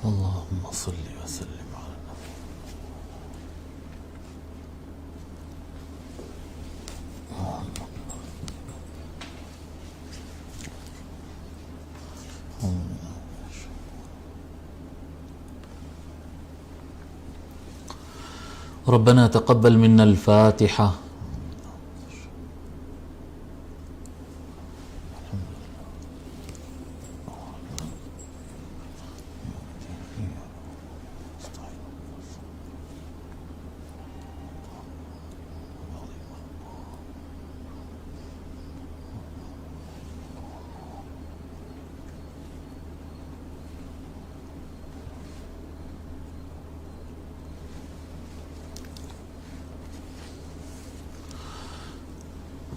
اللهم صل وسلم على النبي. ربنا تقبل منا الفاتحة.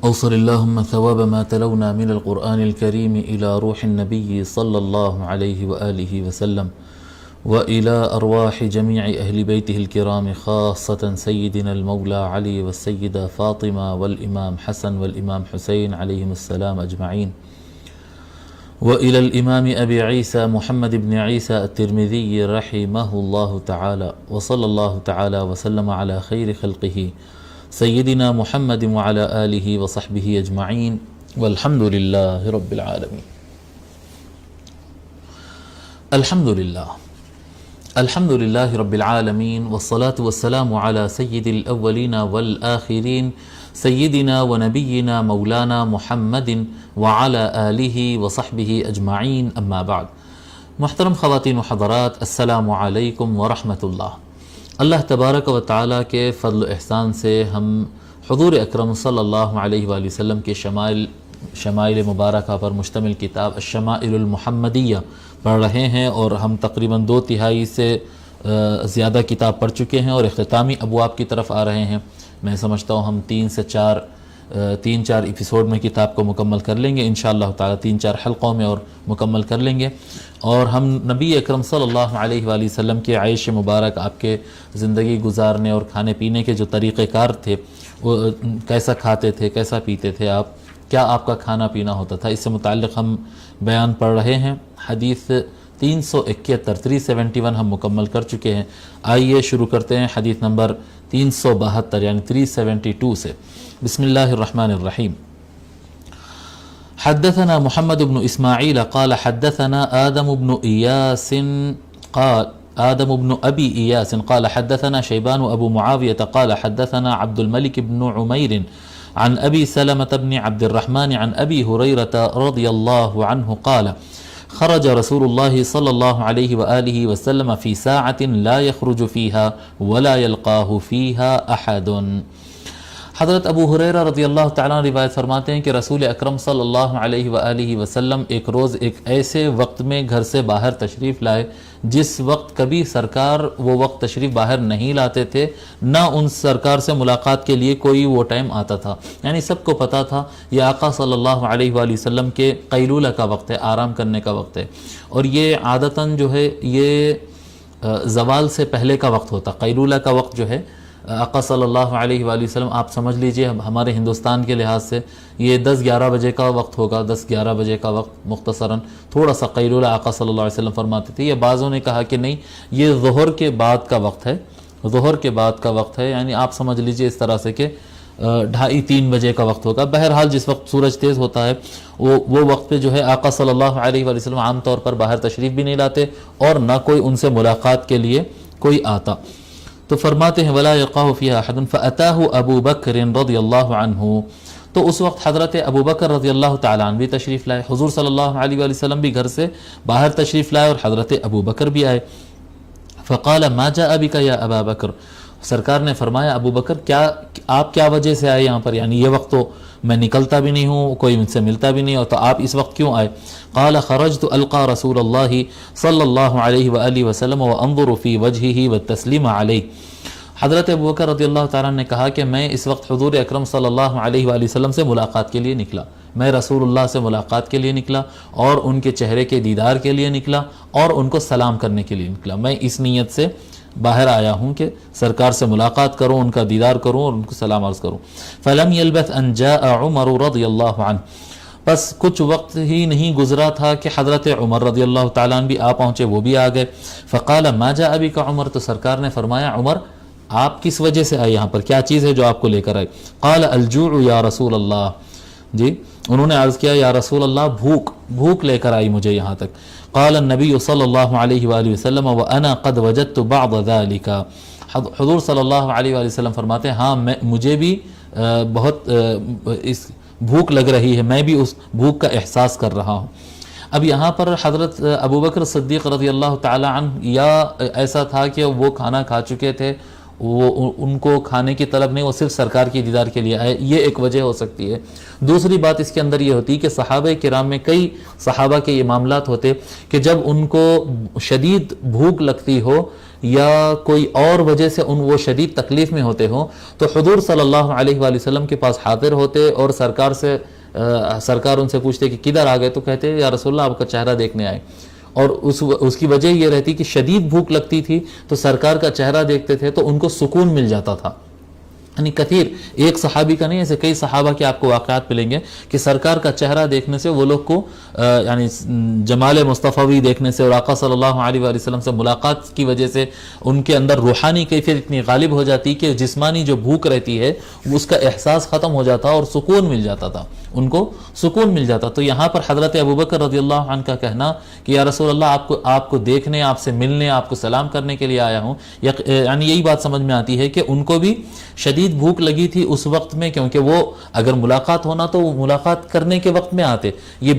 أوصل اللهم ثواب ما تلونا من القرآن الكريم إلى روح النبي صلى الله عليه وآله وسلم وإلى أرواح جميع أهل بيته الكرام، خاصة سيدنا المولى علي والسيدة فاطمة والإمام حسن والإمام حسين عليهم السلام أجمعين، وإلى الإمام أبي عيسى محمد بن عيسى الترمذي رحمه الله تعالى، وصلى الله تعالى وسلم على خير خلقه سيدنا محمد وعلى آله وصحبه أجمعين، والحمد لله رب العالمين. الحمد لله رب العالمين، والصلاة والسلام على سيد الأولين والآخرين سيدنا ونبينا مولانا محمد وعلى آله وصحبه أجمعين، أما بعد. محترم خواتین و حضرات، السلام علیکم ورحمۃ اللہ۔ اللہ تبارک و تعالیٰ کے فضل و احسان سے ہم حضور اکرم صلی اللہ علیہ وآلہ وسلم کے شمائل مبارکہ پر مشتمل کتاب الشمائل المحمدیہ پڑھ رہے ہیں، اور ہم تقریباً 2/3 سے زیادہ کتاب پڑھ چکے ہیں اور اختتامی ابواب کی طرف آ رہے ہیں۔ میں سمجھتا ہوں ہم 3 سے 4 ایپیسوڈ میں کتاب کو مکمل کر لیں گے انشاءاللہ تعالیٰ، 3-4 حلقوں میں اور مکمل کر لیں گے۔ اور ہم نبی اکرم صلی اللہ علیہ وآلہ وسلم کے عیش مبارک، آپ کے زندگی گزارنے اور کھانے پینے کے جو طریقہ کار تھے، وہ کیسا کھاتے تھے، کیسا پیتے تھے آپ، کیا آپ کا کھانا پینا ہوتا تھا، اس سے متعلق ہم بیان پڑھ رہے ہیں۔ حدیث 371 ہم مکمل کر چکے ہیں۔ آئیے شروع کرتے ہیں حدیث نمبر 372 یعنی 372 سے۔ بسم اللہ الرحمن الرحیم۔ حدثنا محمد بن اسماعیل قال حدثنا آدم بن ابی ایاس قال حدثنا شیبان ابو معاویة قال حدثنا عبد الملك بن عمیر عن ابی سلمة بن عبد الرحمن عن ابی هريرة رضی اللہ عنہ قال خرج رسول الله صلی اللہ علیہ وآلہ وسلم في ساعة لا يخرج فيها ولا يلقاه فيها احد۔ حضرت ابو ہریرہ رضی اللہ تعالیٰ روایت فرماتے ہیں کہ رسول اکرم صلی اللہ علیہ وآلہ وسلم ایک روز ایک ایسے وقت میں گھر سے باہر تشریف لائے جس وقت کبھی سرکار وہ وقت تشریف باہر نہیں لاتے تھے، نہ ان سرکار سے ملاقات کے لیے کوئی وہ ٹائم آتا تھا۔ یعنی سب کو پتہ تھا یہ آقا صلی اللہ علیہ وآلہ وسلم کے قیلولہ کا وقت ہے، آرام کرنے کا وقت ہے، اور یہ عادتاً جو ہے یہ زوال سے پہلے کا وقت ہوتا۔ قیلولہ کا وقت جو ہے آقا صلی اللہ علیہ وآلہ وسلم، آپ سمجھ لیجئے ہمارے ہندوستان کے لحاظ سے یہ 10-11 بجے کا وقت ہوگا، 10-11 بجے کا وقت مختصراً تھوڑا سا قیلولہ آقا صلی اللہ علیہ وسلم فرماتے تھے۔ یہ بعضوں نے کہا کہ نہیں، یہ ظہر کے بعد کا وقت ہے، ظہر کے بعد کا وقت ہے، یعنی آپ سمجھ لیجئے اس طرح سے کہ 2:30-3 بجے کا وقت ہوگا۔ بہرحال جس وقت سورج تیز ہوتا ہے وہ وقت پہ جو ہے آقا صلی اللہ علیہ وآلہ وسلم عام طور پر باہر تشریف بھی نہیں لاتے اور نہ کوئی ان سے ملاقات کے لیے کوئی آتا۔ تو فرماتے ہیں ولا يلقاه فيها احد فاتاه ابو بکر رضی اللہ عنہ، تو اس وقت حضرت ابو بکر رضی اللہ تعالیٰ عنہ بھی تشریف لائے، حضور صلی اللہ علیہ وآلہ وسلم بھی گھر سے باہر تشریف لائے اور حضرت ابو بکر بھی آئے۔ فقال ما جاء بك يا ابا بکر، سرکار نے فرمایا ابو بکر آپ کیا وجہ سے آئے یہاں پر، یعنی یہ وقت تو میں نکلتا بھی نہیں ہوں، کوئی مجھ سے ملتا بھی نہیں، اور تو آپ اس وقت کیوں آئے؟ قال خرجت القى رسول اللہ صلی اللہ علیہ وآلہ وسلم وانظر في وجهه والتسلیم علیہ۔ حضرت ابو بکر رضی اللہ تعالیٰ نے کہا کہ میں اس وقت حضور اکرم صلی اللہ علیہ وآلہ وسلم سے ملاقات کے لیے نکلا، میں رسول اللہ سے ملاقات کے لیے نکلا اور ان کے چہرے کے دیدار کے لیے نکلا اور ان کو سلام کرنے کے لیے نکلا۔ میں اس نیت سے باہر آیا ہوں کہ سرکار سے ملاقات کروں، ان کا دیدار کروں اور ان کو سلام عرض کروں۔ فلم يلبث ان جاء عمر رضی اللہ عنہ، بس کچھ وقت ہی نہیں گزرا تھا کہ حضرت عمر رضی اللہ تعالیٰ عنہ بھی آ پہنچے، وہ بھی آ گئے. فقال ما جاء بک عمر، تو سرکار نے فرمایا عمر آپ کس وجہ سے آئے یہاں پر، کیا چیز ہے جو آپ کو لے کر آئے؟ قال الجوع یا رسول اللہ، جی انہوں نے عرض کیا یا رسول اللہ بھوک لے کر آئی مجھے یہاں تک. قال النبی صلی اللہ علیہ وآلہ وسلم وانا قد وجدت بعض ذلك، حضور صلی اللہ علیہ وآلہ وسلم فرماتے ہیں ہاں مجھے بھی بہت اس بھوک لگ رہی ہے، میں بھی اس بھوک کا احساس کر رہا ہوں. اب یہاں پر حضرت ابوبکر صدیق رضی اللہ تعالی عنہ یا ایسا تھا کہ وہ کھانا کھا چکے تھے، وہ ان کو کھانے کی طلب نہیں، وہ صرف سرکار کی دیدار کے لیے آئے، یہ ایک وجہ ہو سکتی ہے. دوسری بات اس کے اندر یہ ہوتی کہ صحابہ کرام میں کئی صحابہ کے یہ معاملات ہوتے کہ جب ان کو شدید بھوک لگتی ہو یا کوئی اور وجہ سے وہ شدید تکلیف میں ہوتے ہوں تو حضور صلی اللہ علیہ وآلہ وسلم کے پاس حاضر ہوتے اور سرکار ان سے پوچھتے کہ کدھر آ گئے، تو کہتے یا رسول اللہ آپ کا چہرہ دیکھنے آئے. اور اس کی وجہ یہ رہتی کہ شدید بھوک لگتی تھی تو سرکار کا چہرہ دیکھتے تھے تو ان کو سکون مل جاتا تھا. یعنی کثیر، ایک صحابی کا نہیں، ایسے کئی صحابہ کے آپ کو واقعات ملیں گے کہ سرکار کا چہرہ دیکھنے سے وہ لوگ کو یعنی جمال مصطفی دیکھنے سے اور آقا صلی اللہ علیہ وآلہ وسلم سے ملاقات کی وجہ سے ان کے اندر روحانی کیفیت اتنی غالب ہو جاتی کہ جسمانی جو بھوک رہتی ہے اس کا احساس ختم ہو جاتا اور سکون مل جاتا تھا، ان کو سکون مل جاتا. تو یہاں پر حضرت ابوبکر رضی اللہ عنہ کا کہنا کہ یا رسول اللہ آپ کو دیکھنے، آپ سے ملنے، آپ کو سلام کرنے کے لیے آیا ہوں، یعنی یہی بات سمجھ میں آتی ہے کہ ان کو بھی شدید بھوک لگی تھی اس وقت میں، کیونکہ وہ اگر ملاقات ہونا تو وہ ملاقات کرنے کے وقت میں آتے، یہ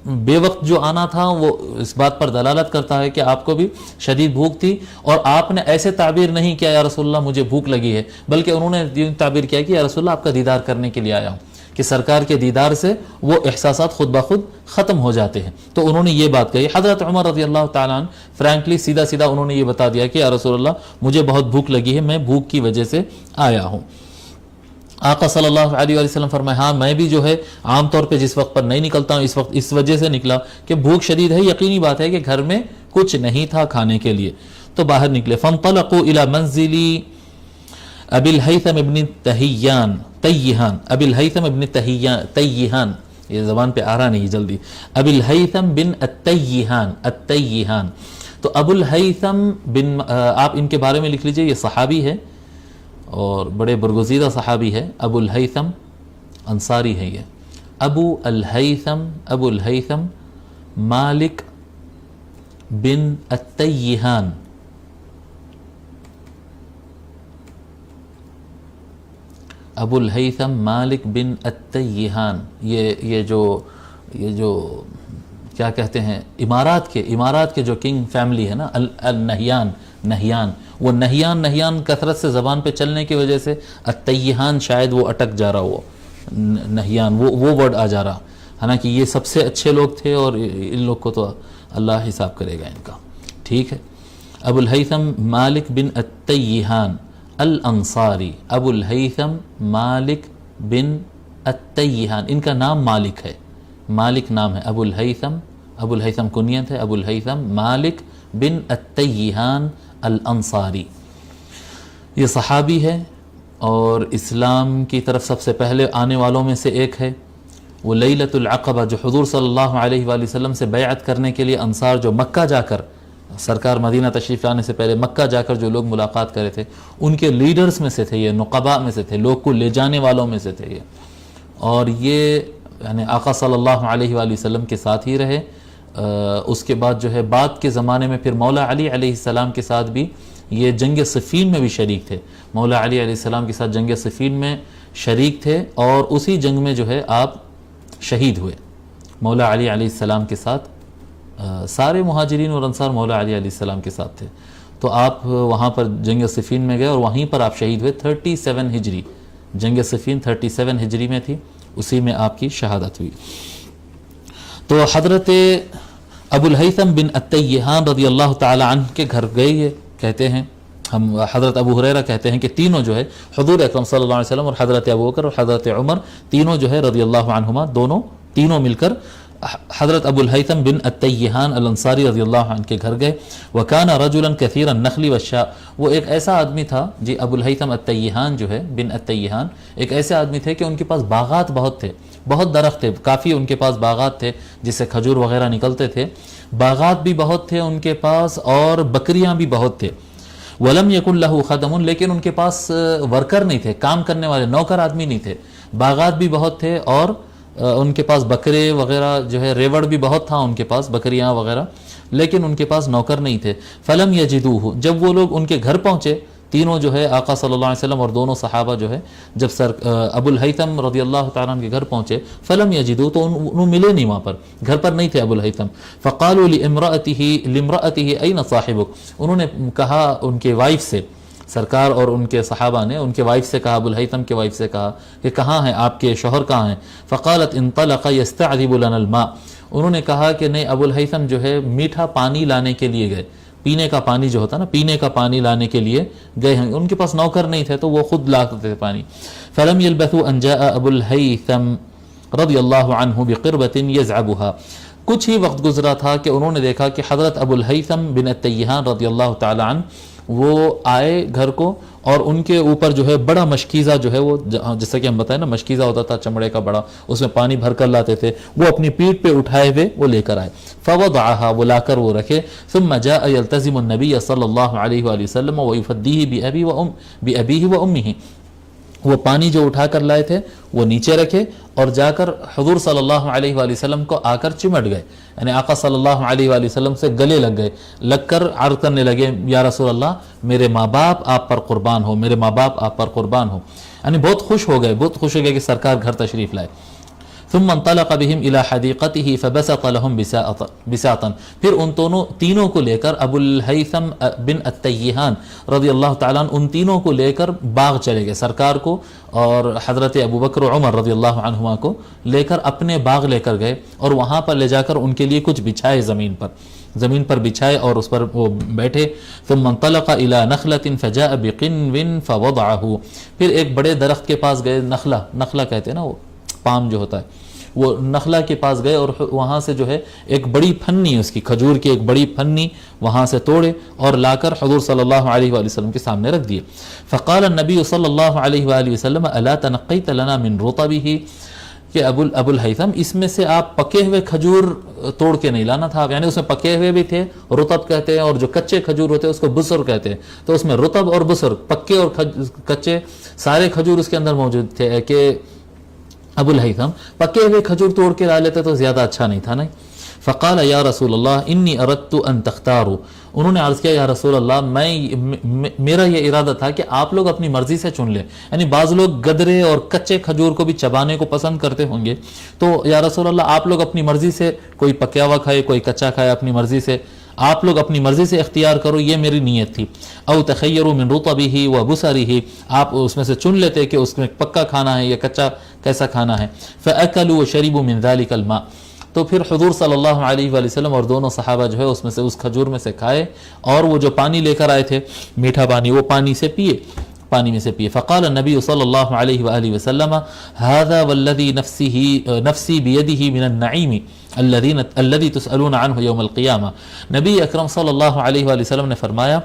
بے وقت جو آنا تھا وہ اس بات پر دلالت کرتا ہے کہ آپ کو بھی شدید بھوک تھی. اور آپ نے ایسے تعبیر نہیں کیا یا رسول اللہ مجھے بھوک لگی ہے، بلکہ انہوں نے یہ تعبیر کیا کہ یا رسول اللہ آپ کا دیدار کرنے کے لیے آیا ہوں، کہ سرکار کے دیدار سے وہ احساسات خود بخود ختم ہو جاتے ہیں. تو انہوں نے یہ بات کہی. حضرت عمر رضی اللہ تعالیٰ عنہ فرینکلی سیدھا انہوں نے یہ بتا دیا کہ یا رسول اللہ مجھے بہت بھوک لگی ہے، میں بھوک کی وجہ سے آیا ہوں. آقا صلی اللہ علیہ وسلم فرمائے ہاں میں بھی جو ہے عام طور پہ جس وقت پر نہیں نکلتا ہوں اس وقت اس وجہ سے نکلا کہ بھوک شدید ہے، یقینی بات ہے کہ گھر میں کچھ نہیں تھا کھانے کے لیے، تو باہر نکلے. فانطلقوا الى منزل ابی الہیثم ابن تیہان، ابی الہیثم ابن تیہان، یہ زبان پہ آ رہا نہیں جلدی، ابی الہیثم بن التیہان. تو ابو الہیثم بن، آپ ان کے بارے میں لکھ لیجئے، یہ صحابی ہے اور بڑے برگزیدہ صحابی ہے. ابو الہیثم انصاری ہے، یہ ابو الہیثم مالک بن التیہان. ابو الہیثم مالک بن التیہان، یہ جو کیا کہتے ہیں امارات کے جو کنگ فیملی ہے نا، نہیان، وہ نہیان کثرت سے زبان پہ چلنے کی وجہ سے التیہان شاید وہ اٹک جا رہا، وہ نہیان وہ ورڈ آ جا رہا. حالانکہ یہ سب سے اچھے لوگ تھے اور ان لوگ کو تو اللہ حساب کرے گا ان کا. ٹھیک ہے، ابو الہیثم مالک بن التیہان الانصاری، ابو الہیثم مالک بن التیہان، ان کا نام مالک ہے، مالک نام ہے. ابو الہیثم کنیت ہے، ابو الہیثم مالک بن التیہان الانصاری. یہ صحابی ہے اور اسلام کی طرف سب سے پہلے آنے والوں میں سے ایک ہے. وہ لیلۃ العقبہ، جو حضور صلی اللہ علیہ وآلہ وسلم سے بیعت کرنے کے لیے انصار جو مکہ جا کر، سرکار مدینہ تشریف لانے سے پہلے مکہ جا کر جو لوگ ملاقات کرے تھے ان کے لیڈرز میں سے تھے، یہ نقباء میں سے تھے، لوگ کو لے جانے والوں میں سے تھے یہ. اور یہ یعنی آقا صلی اللہ علیہ وآلہ وسلم کے ساتھ ہی رہے. اس کے بعد جو ہے بعد کے زمانے میں پھر مولا علی علیہ السلام کے ساتھ بھی یہ جنگ صفین میں بھی شریک تھے. مولا علی علیہ السلام کے ساتھ جنگ صفین میں شریک تھے اور اسی جنگ میں جو ہے آپ شہید ہوئے. مولا علی علیہ السلام کے ساتھ سارے مہاجرین اور انصار مولا علی علیہ السلام کے ساتھ تھے. تو آپ وہاں پر جنگ صفین میں گئے اور وہیں پر آپ شہید ہوئے. 37 ہجری، جنگ صفین 37 ہجری میں تھی، اسی میں آپ کی شہادت ہوئی. تو حضرت ابو الہیثم بن التیہان رضی اللہ تعالی عنہ کے گھر گئے. یہ کہتے ہیں، ہم حضرت ابو ہریرہ کہتے ہیں کہ تینوں جو ہے حضور اکرم صلی اللہ علیہ وسلم اور حضرت ابوبکر اور حضرت عمر تینوں جو ہے رضی اللہ عنہما تینوں مل کر حضرت ابو الہیثم بن التیہان الانصاری رضی اللہ عنہ کے گھر گئے. وکان رجلا کثیر النخل والشاء، وہ ایک ایسا آدمی تھا جی ابو الہیثم التیہان جو ہے بن التیہان، ایک ایسے آدمی تھے کہ ان کے پاس باغات بہت تھے، بہت درخت تھے، کافی ان کے پاس باغات تھے جس سے کھجور وغیرہ نکلتے تھے، باغات بھی بہت تھے ان کے پاس اور بکریاں بھی بہت تھے. ولم یکن لہ خدم، لیکن ان کے پاس ورکر نہیں تھے، کام کرنے والے نوکر آدمی نہیں تھے. باغات بھی بہت تھے اور ان کے پاس بکرے وغیرہ جو ہے ریوڑ بھی بہت تھا ان کے پاس، بکریاں وغیرہ، لیکن ان کے پاس نوکر نہیں تھے. فلم یجدوہ، جب وہ لوگ ان کے گھر پہنچے تینوں جو ہے آقا صلی اللہ علیہ وسلم اور دونوں صحابہ جو ہے جب ابو الہیثم رضی اللہ تعالیٰ عنہ کے گھر پہنچے، فلم یجدو، تو انہوں ملے نہیں وہاں پر، گھر پر نہیں تھے ابو الہیثم. فقالوا لامرأته این صاحبک، انہوں نے کہا ان کے وائف سے، سرکار اور ان کے صحابہ نے ان کے وائف سے کہا، ابو الہیثم کے وائف سے کہا کہ کہاں ہیں آپ کے شوہر، کہاں ہیں؟ فقالت انطلق یستعذب لنا الماء، انہوں نے کہا کہ نہیں، ابو الہیثم جو ہے میٹھا پانی لانے کے لیے گئے، پینے کا پانی جو ہوتا نا، پینے کا پانی لانے کے لیے گئے ہیں، ان کے پاس نوکر نہیں تھے تو وہ خود لاتے تھے پانی. فلم يلبثوا ان جاء ابو الہیثم رضی اللہ عنہ بقربۃ یزعبها، کچھ ہی وقت گزرا تھا کہ انہوں نے دیکھا کہ حضرت ابو الہیثم بن التیہان رضی اللہ تعالی عنہ وہ آئے گھر کو، اور ان کے اوپر جو ہے بڑا مشکیزہ جو ہے، وہ جیسا کہ ہم بتائیں نا مشکیزہ ہوتا تھا چمڑے کا بڑا، اس میں پانی بھر کر لاتے تھے، وہ اپنی پیٹھ پہ اٹھائے ہوئے وہ لے کر آئے. فوضعها، وہ لا کر وہ رکھے. ثم جاء يلتزم النبي صلی اللہ علیہ وآلہ وسلم ويفديه بأبيه وأمه، وہ پانی جو اٹھا کر لائے تھے وہ نیچے رکھے اور جا کر حضور صلی اللہ علیہ وآلہ وسلم کو آ کر چمٹ گئے، یعنی آقا صلی اللہ علیہ وآلہ وسلم سے گلے لگ گئے، لگ کر عرض کرنے لگے یا رسول اللہ میرے ماں باپ آپ پر قربان ہو، میرے ماں باپ آپ پر قربان ہو، یعنی بہت خوش ہو گئے، بہت خوش ہو گئے کہ سرکار گھر تشریف لائے. ثم انطلق بهم الى حديقته فبسط لهم بساطا، پھر ان تینوں کو لے کر ابو الہیثم بن التیہان رضی اللہ تعالیٰ عنہ ان تینوں کو لے کر باغ چلے گئے، سرکار کو اور حضرت ابو بکر و عمر رضی اللہ عنہما کو لے کر اپنے باغ لے کر گئے، اور وہاں پر لے جا کر ان کے لیے کچھ بچھائے، زمین پر بچھائے اور اس پر وہ بیٹھے. ثم انطلق الى نخلة فجاء بقنو فوضعه، پھر ایک بڑے درخت کے پاس گئے، نخلہ کہتے ہیں نا، وہ پام جو ہوتا ہے، وہ نخلہ کے پاس گئے اور وہاں سے جو ہے ایک بڑی پھنی، اس کی کھجور کی ایک بڑی پھنی وہاں سے توڑے اور لا کر حضور صلی اللہ علیہ وآلہ وسلم کے سامنے رکھ دیے. فقال النبی صلی اللہ علیہ وآلہ وسلم الا تنقیت لنا من رطبه، کہ ابو الہیثم اس میں سے آپ پکے ہوئے کھجور توڑ کے نہیں لانا تھا، یعنی اس میں پکے ہوئے بھی تھے، رطب کہتے ہیں، اور جو کچے کھجور ہوتے ہیں اس کو بسر کہتے ہیں، تو اس میں رطب اور بسر، پکے اور کچے سارے کھجور اس کے اندر موجود تھے، کہ ابو الہیثم پکے ہوئے کھجور توڑ کے لا لیتے تو زیادہ اچھا نہیں تھا. نہیں. فقال یا رسول اللہ انی اردت ان تختاروا، انہوں نے عرض کیا یا رسول اللہ میرا یہ ارادہ تھا کہ آپ لوگ اپنی مرضی سے چن لیں، یعنی بعض لوگ گدرے اور کچے کھجور کو بھی چبانے کو پسند کرتے ہوں گے، تو یا رسول اللہ آپ لوگ اپنی مرضی سے، کوئی پکیا ہوا کھائے کوئی کچا کھائے، اپنی مرضی سے آپ لوگ اپنی مرضی سے اختیار کرو، یہ میری نیت تھی. او تخیروا من رطبه وبصره، آپ اس میں سے چن لیتے کہ اس میں پکا کھانا ہے یا کچا کیسا کھانا ہے. فاکلوا وشربوا من ذلك الماء، تو پھر حضور صلی اللہ علیہ وآلہ وسلم اور دونوں صحابہ جو ہے اس میں سے اس کھجور میں سے کھائے، اور وہ جو پانی لے کر آئے تھے میٹھا پانی، وہ پانی میں سے پیے. فقال النبی صلی اللہ علیہ وآلہ وسلم هذا والذی نفسی بیدہ من النعیم الذی تسألون عنہ یوم القیامہ، نبی اکرم صلی اللہ علیہ وآلہ وسلم نے فرمایا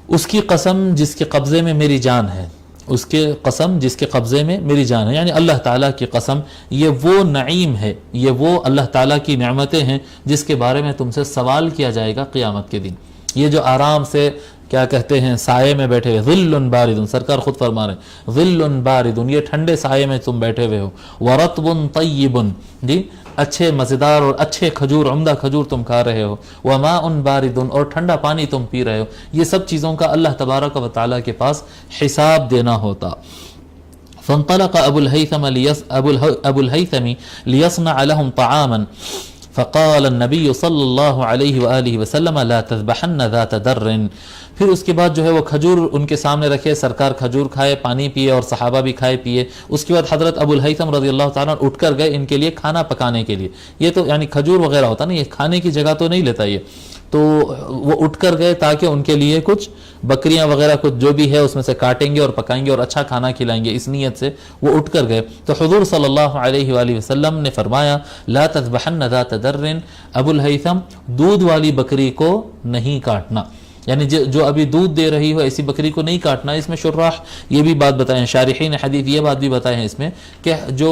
اس کی قسم جس کے قبضے میں میری جان ہے، اس کے قسم جس کے قبضے میں میری جان ہے، یعنی اللہ تعالیٰ کی قسم، یہ وہ نعیم ہے، یہ وہ اللہ تعالیٰ کی نعمتیں ہیں جس کے بارے میں تم سے سوال کیا جائے گا قیامت کے دن. یہ جو آرام سے کیا کہتے ہیں سائے میں بیٹھے ہوئے، ظل بارد، سرکار خود فرما رہے ہیں ظل بارد، یہ ٹھنڈے سائے میں تم بیٹھے ہوئے ہو، ورطب طیب، جی اچھے مزیدار اور اچھے کھجور، عمدہ کھجور تم کھا رہے ہو، وماء بارد، اور ٹھنڈا پانی تم پی رہے ہو، یہ سب چیزوں کا اللہ تبارک و تعالیٰ کے پاس حساب دینا ہوتا. فانطلق ابو الہیثم لیصنع لهم طعاما فقال النبی صلی اللہ علیہ وآلہ وسلم لا تذبحن ذات در، پھر اس کے بعد جو ہے وہ کھجور ان کے سامنے رکھے، سرکار کھجور کھائے، پانی پیے، اور صحابہ بھی کھائے پیے. اس کے بعد حضرت ابو الہیثم رضی اللہ تعالیٰ اٹھ کر گئے ان کے لیے کھانا پکانے کے لیے. یہ تو یعنی کھجور وغیرہ ہوتا نا، یہ کھانے کی جگہ تو نہیں لیتا یہ، تو وہ اٹھ کر گئے تاکہ ان کے لیے کچھ بکریاں وغیرہ کچھ جو بھی ہے اس میں سے کاٹیں گے اور پکائیں گے اور اچھا کھانا کھلائیں گے، اس نیت سے وہ اٹھ کر گئے. تو حضور صلی اللہ علیہ وآلہ وسلم نے فرمایا لا تذبحن ذات در، ابو الہیثم دودھ والی بکری کو نہیں کاٹنا، یعنی جو ابھی دودھ دے رہی ہو ایسی بکری کو نہیں کاٹنا. اس میں شراح یہ بھی بات بتائیں، شارحین حدیث یہ بات بھی بتائے ہیں اس میں کہ جو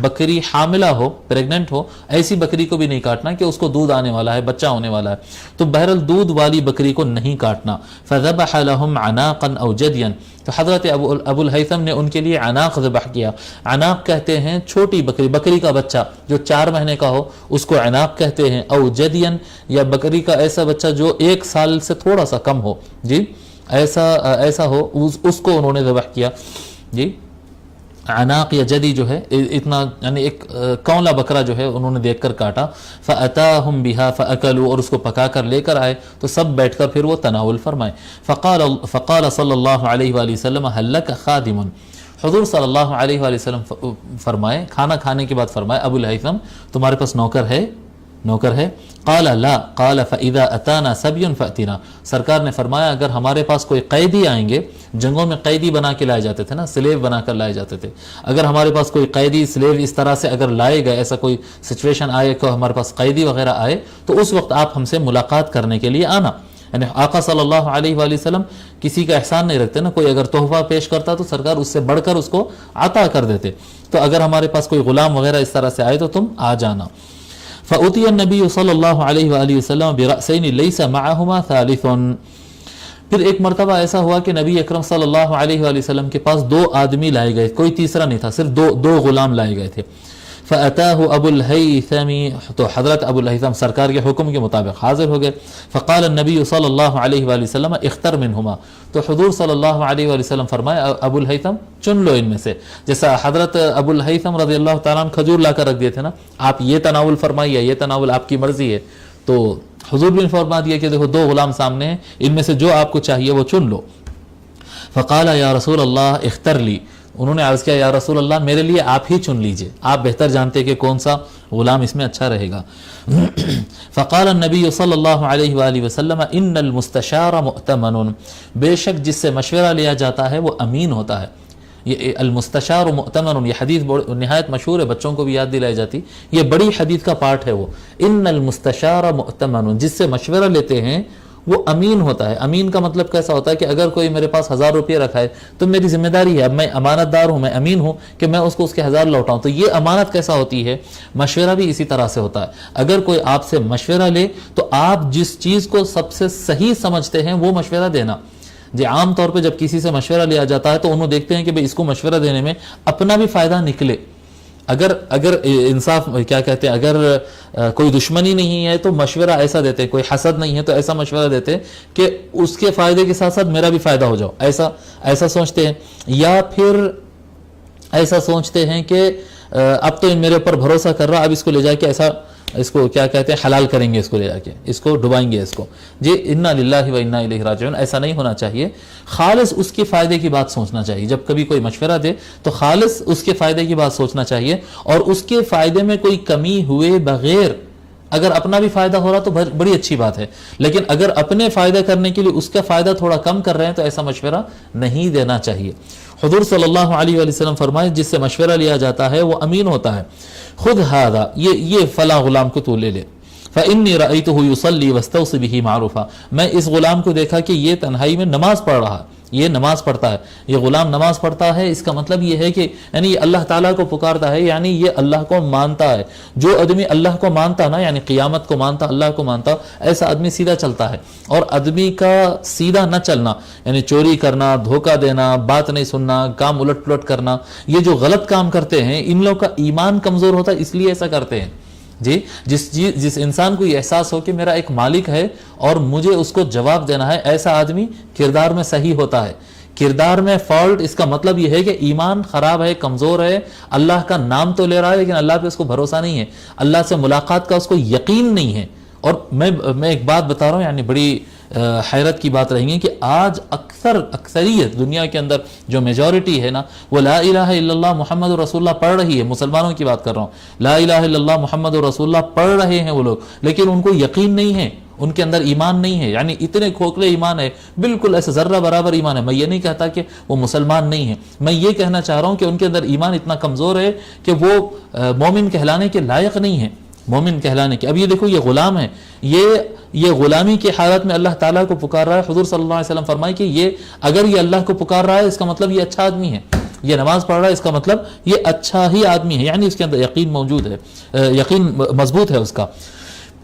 بکری حاملہ ہو، پریگننٹ ہو، ایسی بکری کو بھی نہیں کاٹنا کہ اس کو دودھ آنے والا ہے، بچہ ہونے والا ہے. تو بہرحال دودھ والی بکری کو نہیں کاٹنا. فذبح لهم عناقا او جديا، تو حضرت ابو الہیثم نے ان کے لیے عناق ذبح کیا. عناق کہتے ہیں چھوٹی بکری، بکری کا بچہ جو 4 مہینے کا ہو اس کو عناق کہتے ہیں. او جدین، یا بکری کا ایسا بچہ جو 1 سال سے تھوڑا سا کم ہو، جی ایسا ہو، اس کو انہوں نے ذبح کیا. جی عناق یا جدی جو ہے اتنا، یعنی ایک کولا بکرا جو ہے انہوں نے دیکھ کر کاٹا. فَأَتَاهُمْ بِهَا فَأَكَلُوا، اور اس کو پکا کر لے کر آئے تو سب بیٹھ کر پھر وہ تناول فرمائے. فقال صلی اللہ علیہ وآلہ وسلم هل لك خادم، حضور صلی اللہ علیہ وآلہ وسلم فرمائے، کھانا کھانے کے بعد فرمائے ابو الہیثم تمہارے پاس نوکر ہے؟ قال لا، قال فاذا اتانا سبی فاتنا، سرکار نے فرمایا اگر ہمارے پاس کوئی قیدی آئیں گے، جنگوں میں قیدی بنا کے لائے جاتے تھے نا، سلیو بنا کر لائے جاتے تھے، اگر ہمارے پاس کوئی قیدی سلیو اس طرح سے اگر لائے گئے، ایسا کوئی سچویشن آئے کہ ہمارے پاس قیدی وغیرہ آئے، تو اس وقت آپ ہم سے ملاقات کرنے کے لیے آنا. یعنی آقا صلی اللہ علیہ وآلہ وسلم کسی کا احسان نہیں رکھتے نا، کوئی اگر تحفہ پیش کرتا تو سرکار اس سے بڑھ کر اس کو عطا کر دیتے. تو اگر ہمارے پاس کوئی غلام وغیرہ اس طرح سے آئے تو تم آ جانا. فأتي النبي صلی اللہ علیہ وآلہ وسلم برأسین لیس معهما ثالث، پھر ایک مرتبہ ایسا ہوا کہ نبی اکرم صلی اللہ علیہ وآلہ وسلم کے پاس 2 آدمی لائے گئے، کوئی تیسرا نہیں تھا، صرف دو غلام لائے گئے تھے. فأتاه ابو الہیثم، تو حضرت ابو الہیثم سرکار کے حکم کے مطابق حاضر ہو گئے. فقال النبی صلی اللہ علیہ وآلہ وسلم اختر منہما، تو حضور صلی اللہ علیہ وآلہ وسلم فرمائے ابو الہیثم چن لو ان میں سے. جیسا حضرت ابو الہیثم رضی اللہ تعالیٰ عنہ کھجور لا کر رکھ دیے تھے نا، آپ یہ تناول فرمائیے، یہ تناول آپ کی مرضی ہے، تو حضور بھی فرما دیا کہ دیکھو 2 غلام سامنے ہیں، ان میں سے جو آپ کو چاہیے وہ چن لو. فقال یا رسول اللہ اختر لی، انہوں نے عرض کیا یا رسول اللہ میرے لیے آپ ہی چن لیجئے، آپ بہتر جانتے کہ کون سا غلام اس میں اچھا رہے گا. فقال النبی صلی اللہ علیہ وآلہ وسلم ان المستشار مؤتمن، بے شک جس سے مشورہ لیا جاتا ہے وہ امین ہوتا ہے. یہ المستشار مؤتمن، یہ حدیث نہایت مشہور ہے، بچوں کو بھی یاد دلائی جاتی، یہ بڑی حدیث کا پارٹ ہے. وہ ان المستشار مؤتمن، جس سے مشورہ لیتے ہیں وہ امین ہوتا ہے. امین کا مطلب کیسا ہوتا ہے کہ اگر کوئی میرے پاس 1000 روپے رکھا ہے تو میری ذمہ داری ہے، اب میں امانت دار ہوں، میں امین ہوں کہ میں اس کو اس کے 1000 لوٹاؤں. تو یہ امانت کیسا ہوتی ہے، مشورہ بھی اسی طرح سے ہوتا ہے. اگر کوئی آپ سے مشورہ لے تو آپ جس چیز کو سب سے صحیح سمجھتے ہیں وہ مشورہ دینا. جی عام طور پہ جب کسی سے مشورہ لیا جاتا ہے تو انہوں دیکھتے ہیں کہ بھئی اس کو مشورہ دینے میں اپنا بھی فائدہ نکلے. اگر انصاف کیا کہتے ہیں، اگر کوئی دشمنی نہیں ہے تو مشورہ ایسا دیتے، کوئی حسد نہیں ہے تو ایسا مشورہ دیتے کہ اس کے فائدے کے ساتھ ساتھ میرا بھی فائدہ ہو جاؤ، ایسا سوچتے ہیں. یا پھر ایسا سوچتے ہیں کہ اب تو میرے اوپر بھروسہ کر رہا، اب اس کو لے جا کے ایسا اس کو کیا کہتے ہیں حلال کریں گے، اس کو لے جا کے اس کو ڈبائیں گے اس کو. جی انا للہ و انا الیہ راجعون، ایسا نہیں ہونا چاہیے. خالص اس کے فائدے کی بات سوچنا چاہیے. جب کبھی کوئی مشورہ دے تو خالص اس کے فائدے کی بات سوچنا چاہیے، اور اس کے فائدے میں کوئی کمی ہوئے بغیر اگر اپنا بھی فائدہ ہو رہا تو بڑی اچھی بات ہے. لیکن اگر اپنے فائدہ کرنے کے لیے اس کا فائدہ تھوڑا کم کر رہے ہیں تو ایسا مشورہ نہیں دینا چاہیے. حضور صلی اللہ علیہ وآلہ وسلم فرمائے جس سے مشورہ لیا جاتا ہے وہ امین ہوتا ہے. خود ہذا، یہ فلاں غلام کو تو لے لے. فإنی رأیتہ یصلی واستوصی بہ معروفا، میں اس غلام کو دیکھا کہ یہ تنہائی میں نماز پڑھ رہا ہے، یہ نماز پڑھتا ہے، یہ غلام نماز پڑھتا ہے. اس کا مطلب یہ ہے کہ یعنی یہ اللہ تعالیٰ کو پکارتا ہے، یعنی یہ اللہ کو مانتا ہے. جو آدمی اللہ کو مانتا نا، یعنی قیامت کو مانتا، اللہ کو مانتا، ایسا آدمی سیدھا چلتا ہے. اور آدمی کا سیدھا نہ چلنا یعنی چوری کرنا، دھوکہ دینا، بات نہیں سننا، کام الٹ پلٹ کرنا، یہ جو غلط کام کرتے ہیں ان لوگوں کا ایمان کمزور ہوتا ہے، اس لیے ایسا کرتے ہیں. جی جس انسان کو یہ احساس ہو کہ میرا ایک مالک ہے اور مجھے اس کو جواب دینا ہے، ایسا آدمی کردار میں صحیح ہوتا ہے. کردار میں فالٹ، اس کا مطلب یہ ہے کہ ایمان خراب ہے، کمزور ہے، اللہ کا نام تو لے رہا ہے لیکن اللہ پہ اس کو بھروسہ نہیں ہے، اللہ سے ملاقات کا اس کو یقین نہیں ہے. اور میں ایک بات بتا رہا ہوں، یعنی بڑی حیرت کی بات رہیں گی کہ آج اکثریت دنیا کے اندر جو میجورٹی ہے نا، وہ لا الہ الا اللہ محمد رسول اللہ پڑھ رہی ہے. مسلمانوں کی بات کر رہا ہوں، لا الہ الا اللہ محمد رسول اللہ پڑھ رہے ہیں وہ لوگ، لیکن ان کو یقین نہیں ہے، ان کے اندر ایمان نہیں ہے، یعنی اتنے کھوکھلے ایمان ہے، بالکل ایسے ذرہ برابر ایمان ہے. میں یہ نہیں کہتا کہ وہ مسلمان نہیں ہے، میں یہ کہنا چاہ رہا ہوں کہ ان کے اندر ایمان اتنا کمزور ہے کہ وہ مومن کہلانے کے لائق نہیں ہے، مومن کہلانے کے. اب یہ دیکھو، یہ غلام ہے، یہ غلامی کی حالت میں اللہ تعالیٰ کو پکار رہا ہے. حضور صلی اللہ علیہ وسلم فرمائے کہ یہ اگر یہ اللہ کو پکار رہا ہے اس کا مطلب یہ اچھا آدمی ہے، یہ نماز پڑھ رہا ہے اس کا مطلب یہ اچھا ہی آدمی ہے، یعنی اس کے اندر یقین موجود ہے، یقین مضبوط ہے اس کا.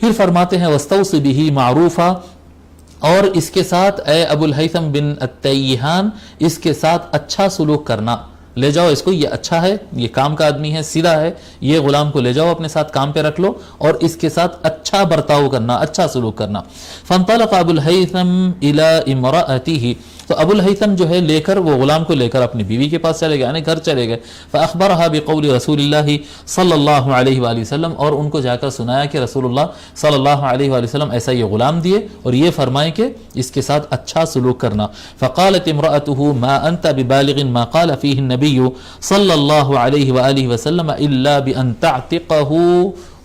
پھر فرماتے ہیں وَاسْتَوْصِ بِهِ مَعْرُوفًا، اور اس کے ساتھ اے ابو الہیثم بن التیہان اس کے ساتھ اچھا سلوک کرنا. لے جاؤ اس کو، یہ اچھا ہے، یہ کام کا آدمی ہے، سیدھا ہے، یہ غلام کو لے جاؤ اپنے ساتھ کام پہ رکھ لو اور اس کے ساتھ اچھا برتاؤ کرنا، اچھا سلوک کرنا. فانطلق ابو الہیثم الی امرأتہ، تو ابو الہیثم جو ہے لے کر، وہ غلام کو لے کر اپنی بیوی کے پاس چلے گئے، یعنی گھر چلے گئے. فاخبرها بقول رسول اللہ صلی اللہ علیہ وآلہ وسلم، اور ان کو جا کر سنایا کہ رسول اللہ صلی اللہ علیہ وآلہ وسلم ایسا یہ غلام دیے اور یہ فرمائے کہ اس کے ساتھ اچھا سلوک کرنا. فقالت امرأته ما انت ببالغ ما قال فيه النبي صلی اللہ علیہ وآلہ وسلم الا بان تعتقه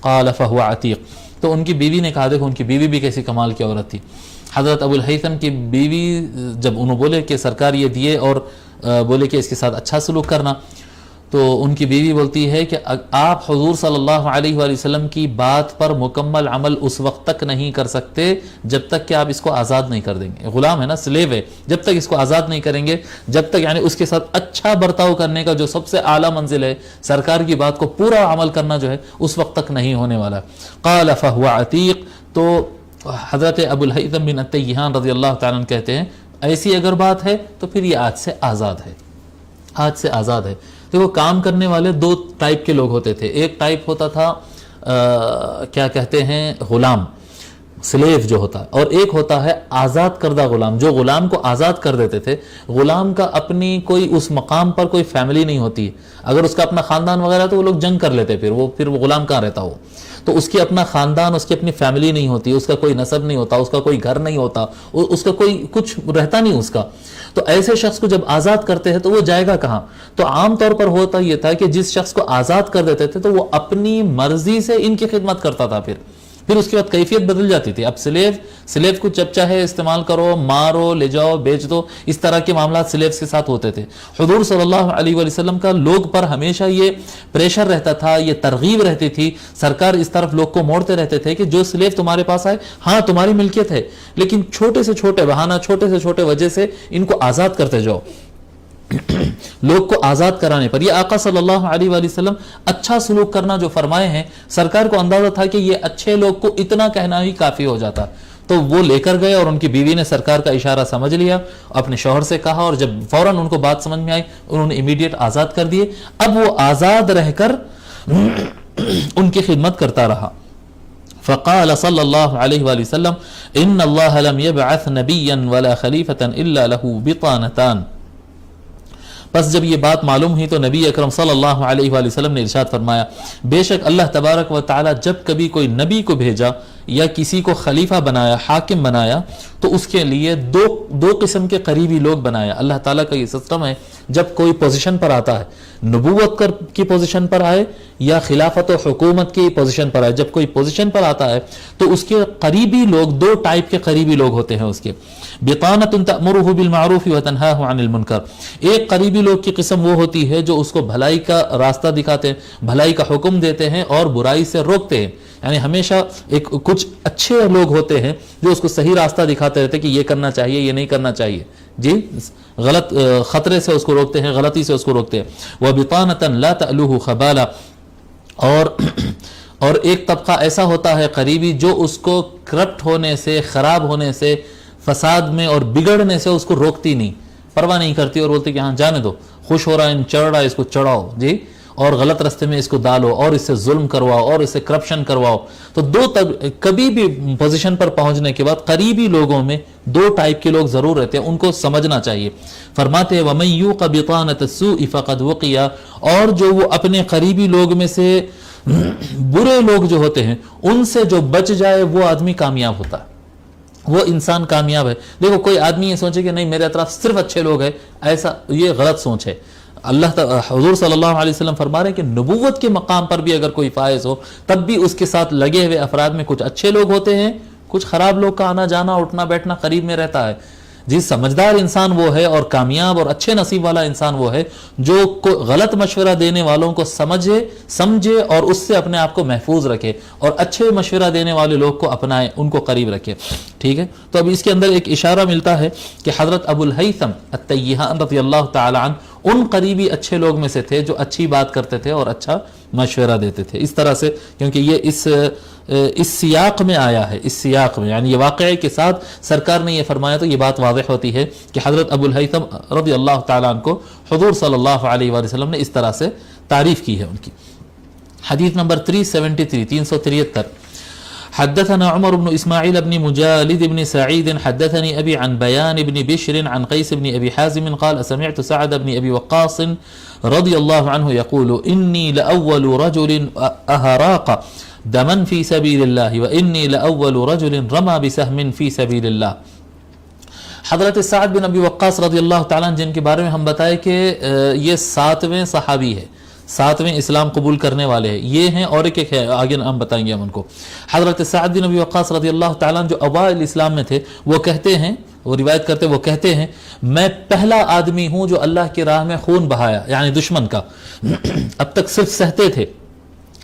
قال فهو عتیق. تو ان کی بیوی نے کہا، دیکھو ان کی بیوی بھی کیسی کمال کی عورت تھی. حضرت ابو الہیثم کی بیوی جب انہوں بولے کہ سرکار یہ دیے اور بولے کہ اس کے ساتھ اچھا سلوک کرنا، تو ان کی بیوی بولتی ہے کہ آپ حضور صلی اللہ علیہ وآلہ وسلم کی بات پر مکمل عمل اس وقت تک نہیں کر سکتے جب تک کہ آپ اس کو آزاد نہیں کر دیں گے. غلام ہے نا، سلیو ہے، جب تک اس کو آزاد نہیں کریں گے، جب تک یعنی اس کے ساتھ اچھا برتاؤ کرنے کا جو سب سے اعلیٰ منزل ہے، سرکار کی بات کو پورا عمل کرنا جو ہے اس وقت تک نہیں ہونے والا. قال فهو عتیق، تو حضرت ابو الہیثم بن التیہان رضی اللہ تعالیٰ عنہ کہتے ہیں ایسی اگر بات ہے تو پھر یہ آج سے آزاد ہے، آج سے آزاد ہے. دیکھو کام کرنے والے دو ٹائپ کے لوگ ہوتے تھے. ایک ٹائپ ہوتا تھا کیا کہتے ہیں غلام، سلیف جو ہوتا ہے، اور ایک ہوتا ہے آزاد کردہ غلام، جو غلام کو آزاد کر دیتے تھے. غلام کا اپنی کوئی اس مقام پر کوئی فیملی نہیں ہوتی، اگر اس کا اپنا خاندان وغیرہ تو وہ لوگ جنگ کر لیتے، پھر وہ غلام کہاں رہتا ہو. تو اس کی اپنا خاندان، اس کی اپنی فیملی نہیں ہوتی، اس کا کوئی نسب نہیں ہوتا، اس کا کوئی گھر نہیں ہوتا، اس کا کوئی کچھ رہتا نہیں اس کا. تو ایسے شخص کو جب آزاد کرتے ہیں تو وہ جائے گا کہاں؟ تو عام طور پر ہوتا یہ تھا کہ جس شخص کو آزاد کر دیتے تھے تو وہ اپنی مرضی سے ان کی خدمت کرتا تھا. پھر اس کے بعد کیفیت بدل جاتی تھی. اب سلیو کو جب چاہے استعمال کرو، مارو، لے جاؤ، بیچ دو، اس طرح کے معاملات سلیوز کے ساتھ ہوتے تھے. حضور صلی اللہ علیہ وآلہ وسلم کا لوگ پر ہمیشہ یہ پریشر رہتا تھا، یہ ترغیب رہتی تھی. سرکار اس طرف لوگ کو موڑتے رہتے تھے کہ جو سلیو تمہارے پاس آئے، ہاں تمہاری ملکیت ہے، لیکن چھوٹے سے چھوٹے بہانہ، چھوٹے سے چھوٹے وجہ سے ان کو آزاد کرتے جاؤ. لوگ کو آزاد کرانے پر یہ آقا صلی اللہ علیہ وآلہ وسلم اچھا سلوک کرنا جو فرمائے ہیں، سرکار کو اندازہ تھا کہ یہ اچھے لوگ کو اتنا کہنا ہی کافی ہو جاتا. تو وہ لے کر گئے اور ان کی بیوی نے سرکار کا اشارہ سمجھ لیا، اپنے شوہر سے کہا، اور جب فوراً ان کو بات سمجھ میں آئی انہوں نے امیڈیٹ آزاد کر دیے. اب وہ آزاد رہ کر ان کی خدمت کرتا رہا. فقال صلی اللہ علیہ وآلہ وسلم ان اللہ لم يبعث نبیا ولا خلیفة الا له بطانتان. بس جب یہ بات معلوم ہوئی تو نبی اکرم صلی اللہ علیہ وآلہ وسلم نے ارشاد فرمایا، بے شک اللہ تبارک و تعالی جب کبھی کوئی نبی کو بھیجا یا کسی کو خلیفہ بنایا، حاکم بنایا، تو اس کے لیے دو قسم کے قریبی لوگ بنایا. اللہ تعالیٰ کا یہ سسٹم ہے، جب کوئی پوزیشن پر آتا ہے، نبوت کی پوزیشن پر آئے یا خلافت و حکومت کی پوزیشن پر آئے، جب کوئی پوزیشن پر آتا ہے تو اس کے قریبی لوگ، دو ٹائپ کے قریبی لوگ ہوتے ہیں اس کے. بطانۃ تأمرہ بالمعروف وتنہاہ عن المنکر، ایک قریبی لوگ کی قسم وہ ہوتی ہے جو اس کو بھلائی کا راستہ دکھاتے ہیں، بھلائی کا حکم دیتے ہیں اور برائی سے روکتے ہیں. یعنی ہمیشہ کچھ اچھے لوگ ہوتے ہیں جو اس کو صحیح راستہ دکھاتے رہتے ہیں کہ یہ کرنا چاہیے، یہ نہیں کرنا چاہیے، جی غلط خطرے سے اس کو روکتے ہیں، غلطی سے اس کو روکتے ہیں. وَبِطَانَةً لَا تَأْلُوهُ خَبَالًا، اور ایک طبقہ ایسا ہوتا ہے قریبی جو اس کو کرپٹ ہونے سے، خراب ہونے سے، فساد میں اور بگڑنے سے اس کو روکتی نہیں، پرواہ نہیں کرتی اور بولتے کہ ہاں جانے دو، خوش ہو رہا ہے، چڑھ رہا ہے، اس کو چڑھاؤ جی، اور غلط راستے میں اس کو ڈالو اور اس سے ظلم کرواؤ اور اس سے کرپشن کرواؤ. تو کبھی بھی پوزیشن پر پہنچنے کے بعد قریبی لوگوں میں دو ٹائپ کے لوگ ضرور رہتے ہیں، ان کو سمجھنا چاہیے. فرماتے ہیں وَمَن يُوقَ بِطَانَةَ السُّوءِ فَقَدْ وُقِيَ، اور جو وہ اپنے قریبی لوگ میں سے برے لوگ جو ہوتے ہیں ان سے جو بچ جائے وہ آدمی کامیاب ہوتا ہے، وہ انسان کامیاب ہے. دیکھو کوئی آدمی یہ سوچے کہ نہیں میرے اطراف صرف اچھے لوگ ہیں، ایسا یہ غلط سوچ ہے. حضور صلی اللہ علیہ وسلم فرما رہے ہیں کہ نبوت کے مقام پر بھی اگر کوئی فائز ہو تب بھی اس کے ساتھ لگے ہوئے افراد میں کچھ اچھے لوگ ہوتے ہیں، کچھ خراب لوگ کا آنا جانا اٹھنا بیٹھنا قریب میں رہتا ہے. جی سمجھدار انسان وہ ہے اور کامیاب اور اچھے نصیب والا انسان وہ ہے جو غلط مشورہ دینے والوں کو سمجھے اور اس سے اپنے آپ کو محفوظ رکھے اور اچھے مشورہ دینے والے لوگ کو اپنائے، ان کو قریب رکھے. ٹھیک ہے، تو اب اس کے اندر ایک اشارہ ملتا ہے کہ حضرت ابو الہیثم التیہان رضی اللہ تعالی عنہ ان قریبی اچھے لوگ میں سے تھے جو اچھی بات کرتے تھے اور اچھا مشورہ دیتے تھے. اس طرح سے کیونکہ یہ اس سیاق میں آیا ہے، اس سیاق میں یعنی یہ واقعے کے ساتھ سرکار نے یہ فرمایا، تو یہ بات واضح ہوتی ہے کہ حضرت ابو الہیثم رضی اللہ تعالیٰ عنہ کو حضور صلی اللہ علیہ وآلہ وسلم نے اس طرح سے تعریف کی ہے ان کی. حدیث نمبر 373 حدثنا عمر بن اسماعیل بن مجالد بن سعید حدثني ابي عن بيان بن بشر عن قيس بن ابي حازم قال سمعت سعد بن ابي وقاص رضي الله عنه يقول اني لاول رجل اهراق دما في سبيل الله واني لاول رجل رمى بسهم في سبيل الله. حضرت سعد بن ابی وقاص رضی اللہ تعالیٰ عنہ جن کے بارے میں ہم بتائے کہ یہ 7ویں صحابی ہے، 7ویں اسلام قبول کرنے والے ہیں، یہ ہیں اور ایک ہے آگے ہم بتائیں گے ہم ان کو. حضرت سعد بن ابی وقاص رضی اللہ تعالیٰ عنہ جو اوائل اسلام میں تھے، وہ کہتے ہیں، وہ روایت کرتے وہ کہتے ہیں میں پہلا آدمی ہوں جو اللہ کی راہ میں خون بہایا، یعنی دشمن کا. اب تک صرف سہتے تھے،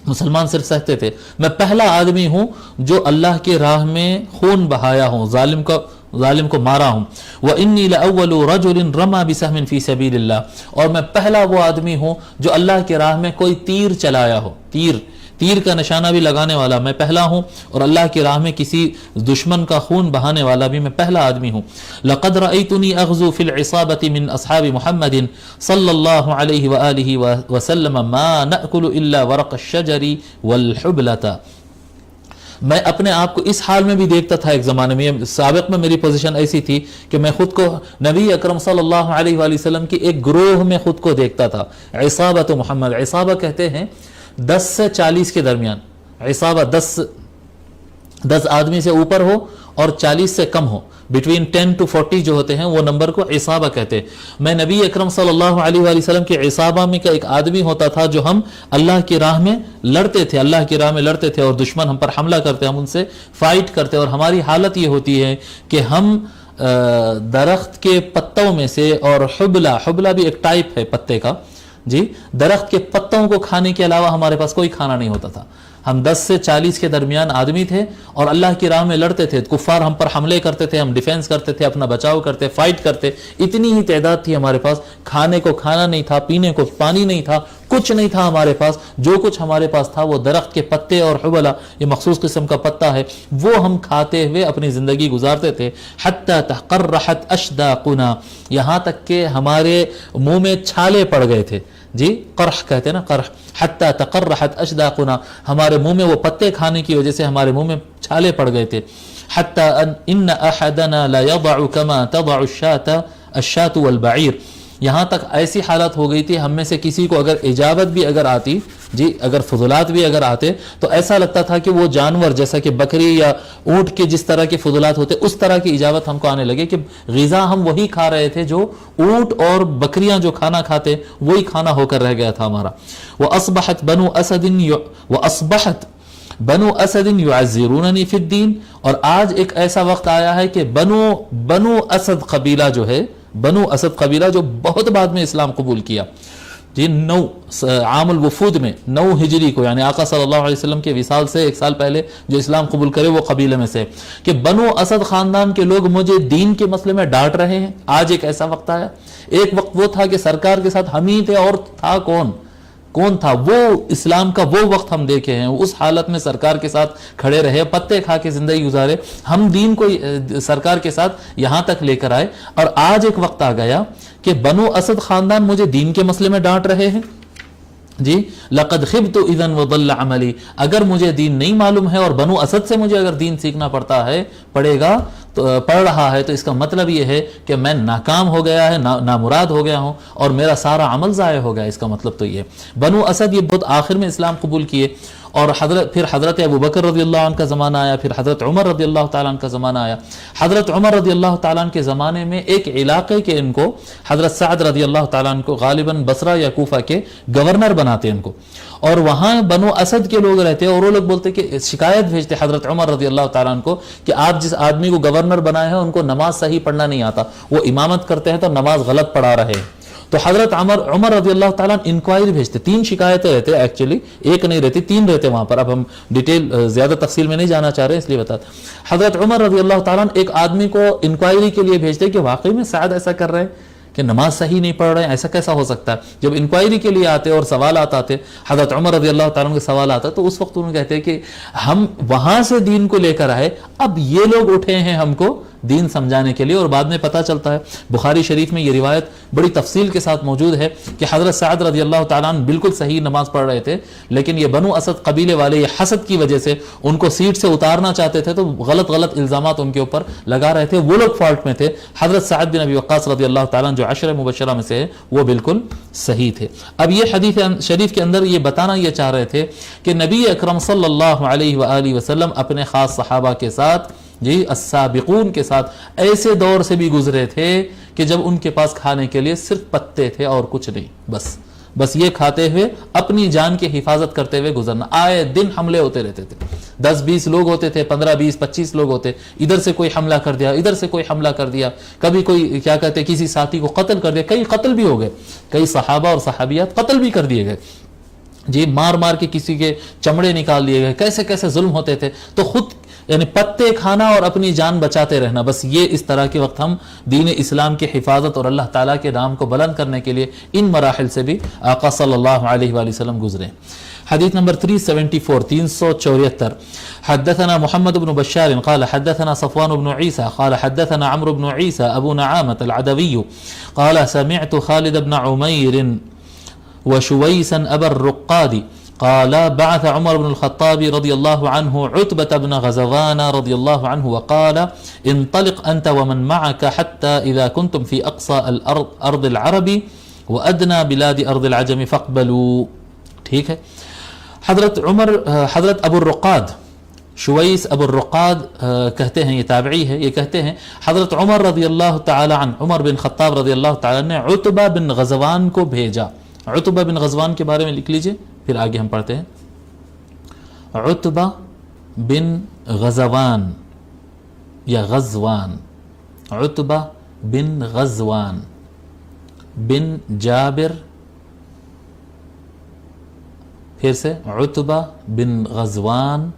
مسلمان صرف سہتے تھے، میں پہلا آدمی ہوں جو اللہ کی راہ میں خون بہایا ہوں، ظالم کو مارا ہوں. وَإِنِّي لَأَوَّلُ رَجُلٍ رَمَى بِسَهْمٍ فِي سَبِيلِ اللَّهِ، اور میں پہلا وہ آدمی ہوں جو اللہ کی راہ میں کوئی تیر چلایا ہو، تیر کا نشانہ بھی لگانے والا میں پہلا ہوں، اور اللہ کی راہ میں کسی دشمن کا خون بہانے والا بھی میں پہلا آدمی ہوں. لَقَدْ رَأَيْتُنِي أَغْزُو فِي الْعِصَابَةِ مِنْ أَصْحَابِ مُحَمَّدٍ صلی اللہ علیہ وآلہ وسلم ما نأکل الا ورق الشجر والحبلة. میں اپنے آپ کو اس حال میں بھی دیکھتا تھا، ایک زمانے میں سابق میں میری پوزیشن ایسی تھی کہ میں خود کو نبی اکرم صلی اللہ علیہ وآلہ وسلم کی ایک گروہ میں خود کو دیکھتا تھا. عصابۃ محمد، عصابہ کہتے ہیں 10 سے 40 کے درمیان. عصابہ 10 آدمی سے اوپر ہو اور 40 سے کم ہو، بٹوین 10 to 40 جو ہوتے ہیں وہ نمبر کو عصابہ کہتے ہیں. میں نبی اکرم صلی اللہ علیہ وآلہ وسلم کے عصابہ میں کا ایک آدمی ہوتا تھا جو ہم اللہ کی راہ میں لڑتے تھے، اللہ کی راہ میں لڑتے تھے، اور دشمن ہم پر حملہ کرتے، ہم ان سے فائٹ کرتے، اور ہماری حالت یہ ہوتی ہے کہ ہم درخت کے پتوں میں سے، اور حبلہ بھی ایک ٹائپ ہے پتے کا، جی درخت کے پتوں کو کھانے کے علاوہ ہمارے پاس کوئی کھانا نہیں ہوتا تھا. ہم 10 سے 40 کے درمیان آدمی تھے اور اللہ کی راہ میں لڑتے تھے. کفار ہم پر حملے کرتے تھے، ہم ڈیفینس کرتے تھے، اپنا بچاؤ کرتے، فائٹ کرتے. اتنی ہی تعداد تھی ہمارے پاس. کھانے کو کھانا نہیں تھا، پینے کو پانی نہیں تھا، کچھ نہیں تھا ہمارے پاس. جو کچھ ہمارے پاس تھا وہ درخت کے پتے اور حبلہ، یہ مخصوص قسم کا پتا ہے، وہ ہم کھاتے ہوئے اپنی زندگی گزارتے تھے. حتی تقرحت اشداقنا، یہاں تک کہ ہمارے منہ میں چھالے پڑ گئے تھے. جی قرح کہتے ہیں نا، قرح. حتی تقرحت اشداقنا، ہمارے منہ میں وہ پتے کھانے کی وجہ سے ہمارے منہ میں چھالے پڑ گئے تھے. حتی ان احدنا لا يضع كما تضع الشاة والبعير، یہاں تک ایسی حالت ہو گئی تھی ہم میں سے کسی کو اگر اجابت بھی اگر آتی، جی اگر فضولات بھی اگر آتے، تو ایسا لگتا تھا کہ وہ جانور جیسا کہ بکری یا اونٹ کے جس طرح کے فضولات ہوتے، اس طرح کی اجابت ہم کو آنے لگے کہ غذا ہم وہی کھا رہے تھے جو اونٹ اور بکریاں جو کھانا کھاتے، وہی کھانا ہو کر رہ گیا تھا ہمارا. وَأَصْبَحَتْ بنو اسد یعذروننی فی الدین، اور آج ایک ایسا وقت آیا ہے کہ بنو اسد قبیلہ جو ہے، بنو اسد قبیلہ جو بہت بعد میں اسلام قبول کیا، جی 9 عام الوفود میں 9 ہجری کو، یعنی آقا صلی اللہ علیہ وسلم کے وصال سے 1 سال پہلے جو اسلام قبول کرے وہ قبیلے میں سے، کہ بنو اسد خاندان کے لوگ مجھے دین کے مسئلے میں ڈانٹ رہے ہیں. آج ایک ایسا وقت آیا. ایک وقت وہ تھا کہ سرکار کے ساتھ ہم ہی تھے، اور تھا کون تھا وہ اسلام کا وہ وقت ہم دیکھے ہیں. اس حالت میں سرکار کے ساتھ کھڑے رہے، پتے کھا کے زندگی گزارے. ہم دین کو سرکار کے ساتھ یہاں تک لے کر آئے، اور آج ایک وقت آ گیا کہ بنو اسد خاندان مجھے دین کے مسئلے میں ڈانٹ رہے ہیں. جی لقد خبت اذا وضل عملی، اگر مجھے دین نہیں معلوم ہے اور بنو اسد سے مجھے اگر دین سیکھنا پڑے گا تو پڑھ رہا ہے، تو اس کا مطلب یہ ہے کہ میں ناکام ہو گیا ہے، نامراد ہو گیا ہوں، اور میرا سارا عمل ضائع ہو گیا. اس کا مطلب تو یہ. بنو اسد یہ بہت آخر میں اسلام قبول کیے، اور پھر حضرت ابو بکر رضی اللہ عنہ کا زمانہ آیا, پھر حضرت عمر رضی اللہ تعالیٰ عنہ کا زمانہ آیا. حضرت عمر رضی اللہ تعالیٰ عنہ کے زمانے میں ایک علاقے کے ان کو حضرت سعد رضی اللہ تعالیٰ عنہ کو غالباً بصرہ یا کوفہ کے گورنر بناتے ان کو, اور وہاں بنو اسد کے لوگ رہتے, اور وہ لوگ بولتے کہ شکایت بھیجتے حضرت عمر رضی اللہ تعالیٰ عنہ کو کہ آپ جس آدمی کو گورنر بنائے ہیں ان کو نماز صحیح پڑھنا نہیں آتا, وہ امامت کرتے ہیں تو نماز غلط پڑھا رہے ہیں. تو حضرت عمر رضی اللہ تعالیٰ انکوائری بھیجتے, 3 شکایتیں رہتے ایکچولی, ایک نہیں رہتی 3 رہتے وہاں پر. اب ہم ڈیٹیل زیادہ تفصیل میں نہیں جانا چاہ رہے اس لیے بتاتے. حضرت عمر رضی اللہ تعالیٰ ایک آدمی کو انکوائری کے لیے بھیجتے کہ واقعی میں سعد ایسا کر رہے ہیں کہ نماز صحیح نہیں پڑھ رہے ہیں, ایسا کیسا ہو سکتا ہے. جب انکوائری کے لیے آتے اور سوالات آتے, حضرت عمر رضی اللہ تعالیٰ کے سوال آتا, تو اس وقت انہوں نے کہتے ہیں کہ ہم وہاں سے دین کو لے کر آئے, اب یہ لوگ اٹھے ہیں ہم کو دین سمجھانے کے لیے. اور بعد میں پتہ چلتا ہے بخاری شریف میں یہ روایت بڑی تفصیل کے ساتھ موجود ہے کہ حضرت سعد رضی اللہ تعالیٰ عنہ بالکل صحیح نماز پڑھ رہے تھے, لیکن یہ بنو اسد قبیلے والے یہ حسد کی وجہ سے ان کو سیٹ سے اتارنا چاہتے تھے, تو غلط الزامات ان کے اوپر لگا رہے تھے. وہ لوگ فالٹ میں تھے, حضرت سعد بن ابی وقاص رضی اللہ تعالیٰ عنہ جو عشرہ مبشرہ میں سے ہے وہ بالکل صحیح تھے. اب یہ حدیث شریف کے اندر یہ بتانا یہ چاہ رہے تھے کہ نبی اکرم صلی اللہ علیہ وآلہ وسلم اپنے خاص صحابہ کے ساتھ, جی السابقون کے ساتھ, ایسے دور سے بھی گزرے تھے کہ جب ان کے پاس کھانے کے لیے صرف پتے تھے اور کچھ نہیں, بس یہ کھاتے ہوئے اپنی جان کی حفاظت کرتے ہوئے گزرنا. آئے دن حملے ہوتے رہتے تھے, 10-20 لوگ ہوتے تھے, 15-20-25 لوگ ہوتے, ادھر سے کوئی حملہ کر دیا, ادھر سے کوئی حملہ کر دیا, کبھی کوئی کیا کہتے کسی ساتھی کو قتل کر دیا. کئی قتل بھی ہو گئے, کئی صحابہ اور صحابیات قتل بھی کر دیے گئے, جی مار کے کسی کے چمڑے نکال دیے گئے. کیسے کیسے ظلم ہوتے تھے. تو خود یعنی پتے کھانا اور اپنی جان بچاتے رہنا, بس یہ اس طرح کے وقت ہم دین اسلام کی حفاظت اور اللہ تعالیٰ کے نام کو بلند کرنے کے لیے ان مراحل سے بھی آقا صلی اللہ علیہ وآلہ وسلم گزرے. حدیث نمبر 374 حدثنا محمد بن بشار قال حدثنا صفوان بن عيسى قال حدثنا عمرو بن عيسى أبو نعامة العدوي قال سمعت خالد بن عمير وشويسا أبا الرقاد قال بعث عمر بن الخطاب رضي الله عنه عتبة بن غزوان رضي الله عنه وقال انطلق أنت ومن معك حتى إذا كنتم في أقصى أرض العرب وأدنى بلاد أرض العجم فاقبلوا. ٹھیک ہے. حضرت ابو الرقاد, شویس ابو الرقاد کہتے ہیں, یہ تابعی ہے, یہ کہتے ہیں حضرت عمر رضی اللہ تعالی عنہ, عمر بن خطاب رضی اللہ تعالی نے عتبہ بن غزوان کو بھیجا. عتبہ بن غزوان کے بارے میں لکھ لیجئے, پھر آگے ہم پڑھتے ہیں. عتبہ بن غزوان یا غزوان, عتبہ بن غزوان بن جابر, پھر سے عتبہ بن غزوان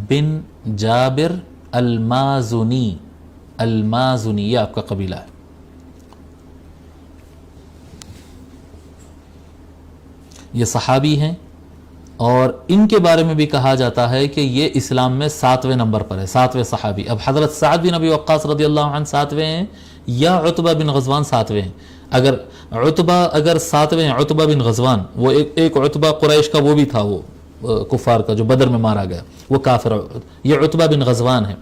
بن جابر المازنی, المازنی یہ آپ کا قبیلہ ہے. یہ صحابی ہیں اور ان کے بارے میں بھی کہا جاتا ہے کہ یہ اسلام میں 7ویں نمبر پر ہے, 7ویں صحابی. اب حضرت سعد بن ابی وقاص رضی اللہ عنہ 7ویں ہیں یا عتبہ بن غزوان 7ویں ہیں. اگر عتبہ 7ویں ہیں, عتبہ بن غزوان, وہ ایک عتبہ قریش کا وہ بھی تھا, وہ کفار کا جو بدر میں مارا گیا, وہ کافر. یہ عتبہ بن غزوان ہے.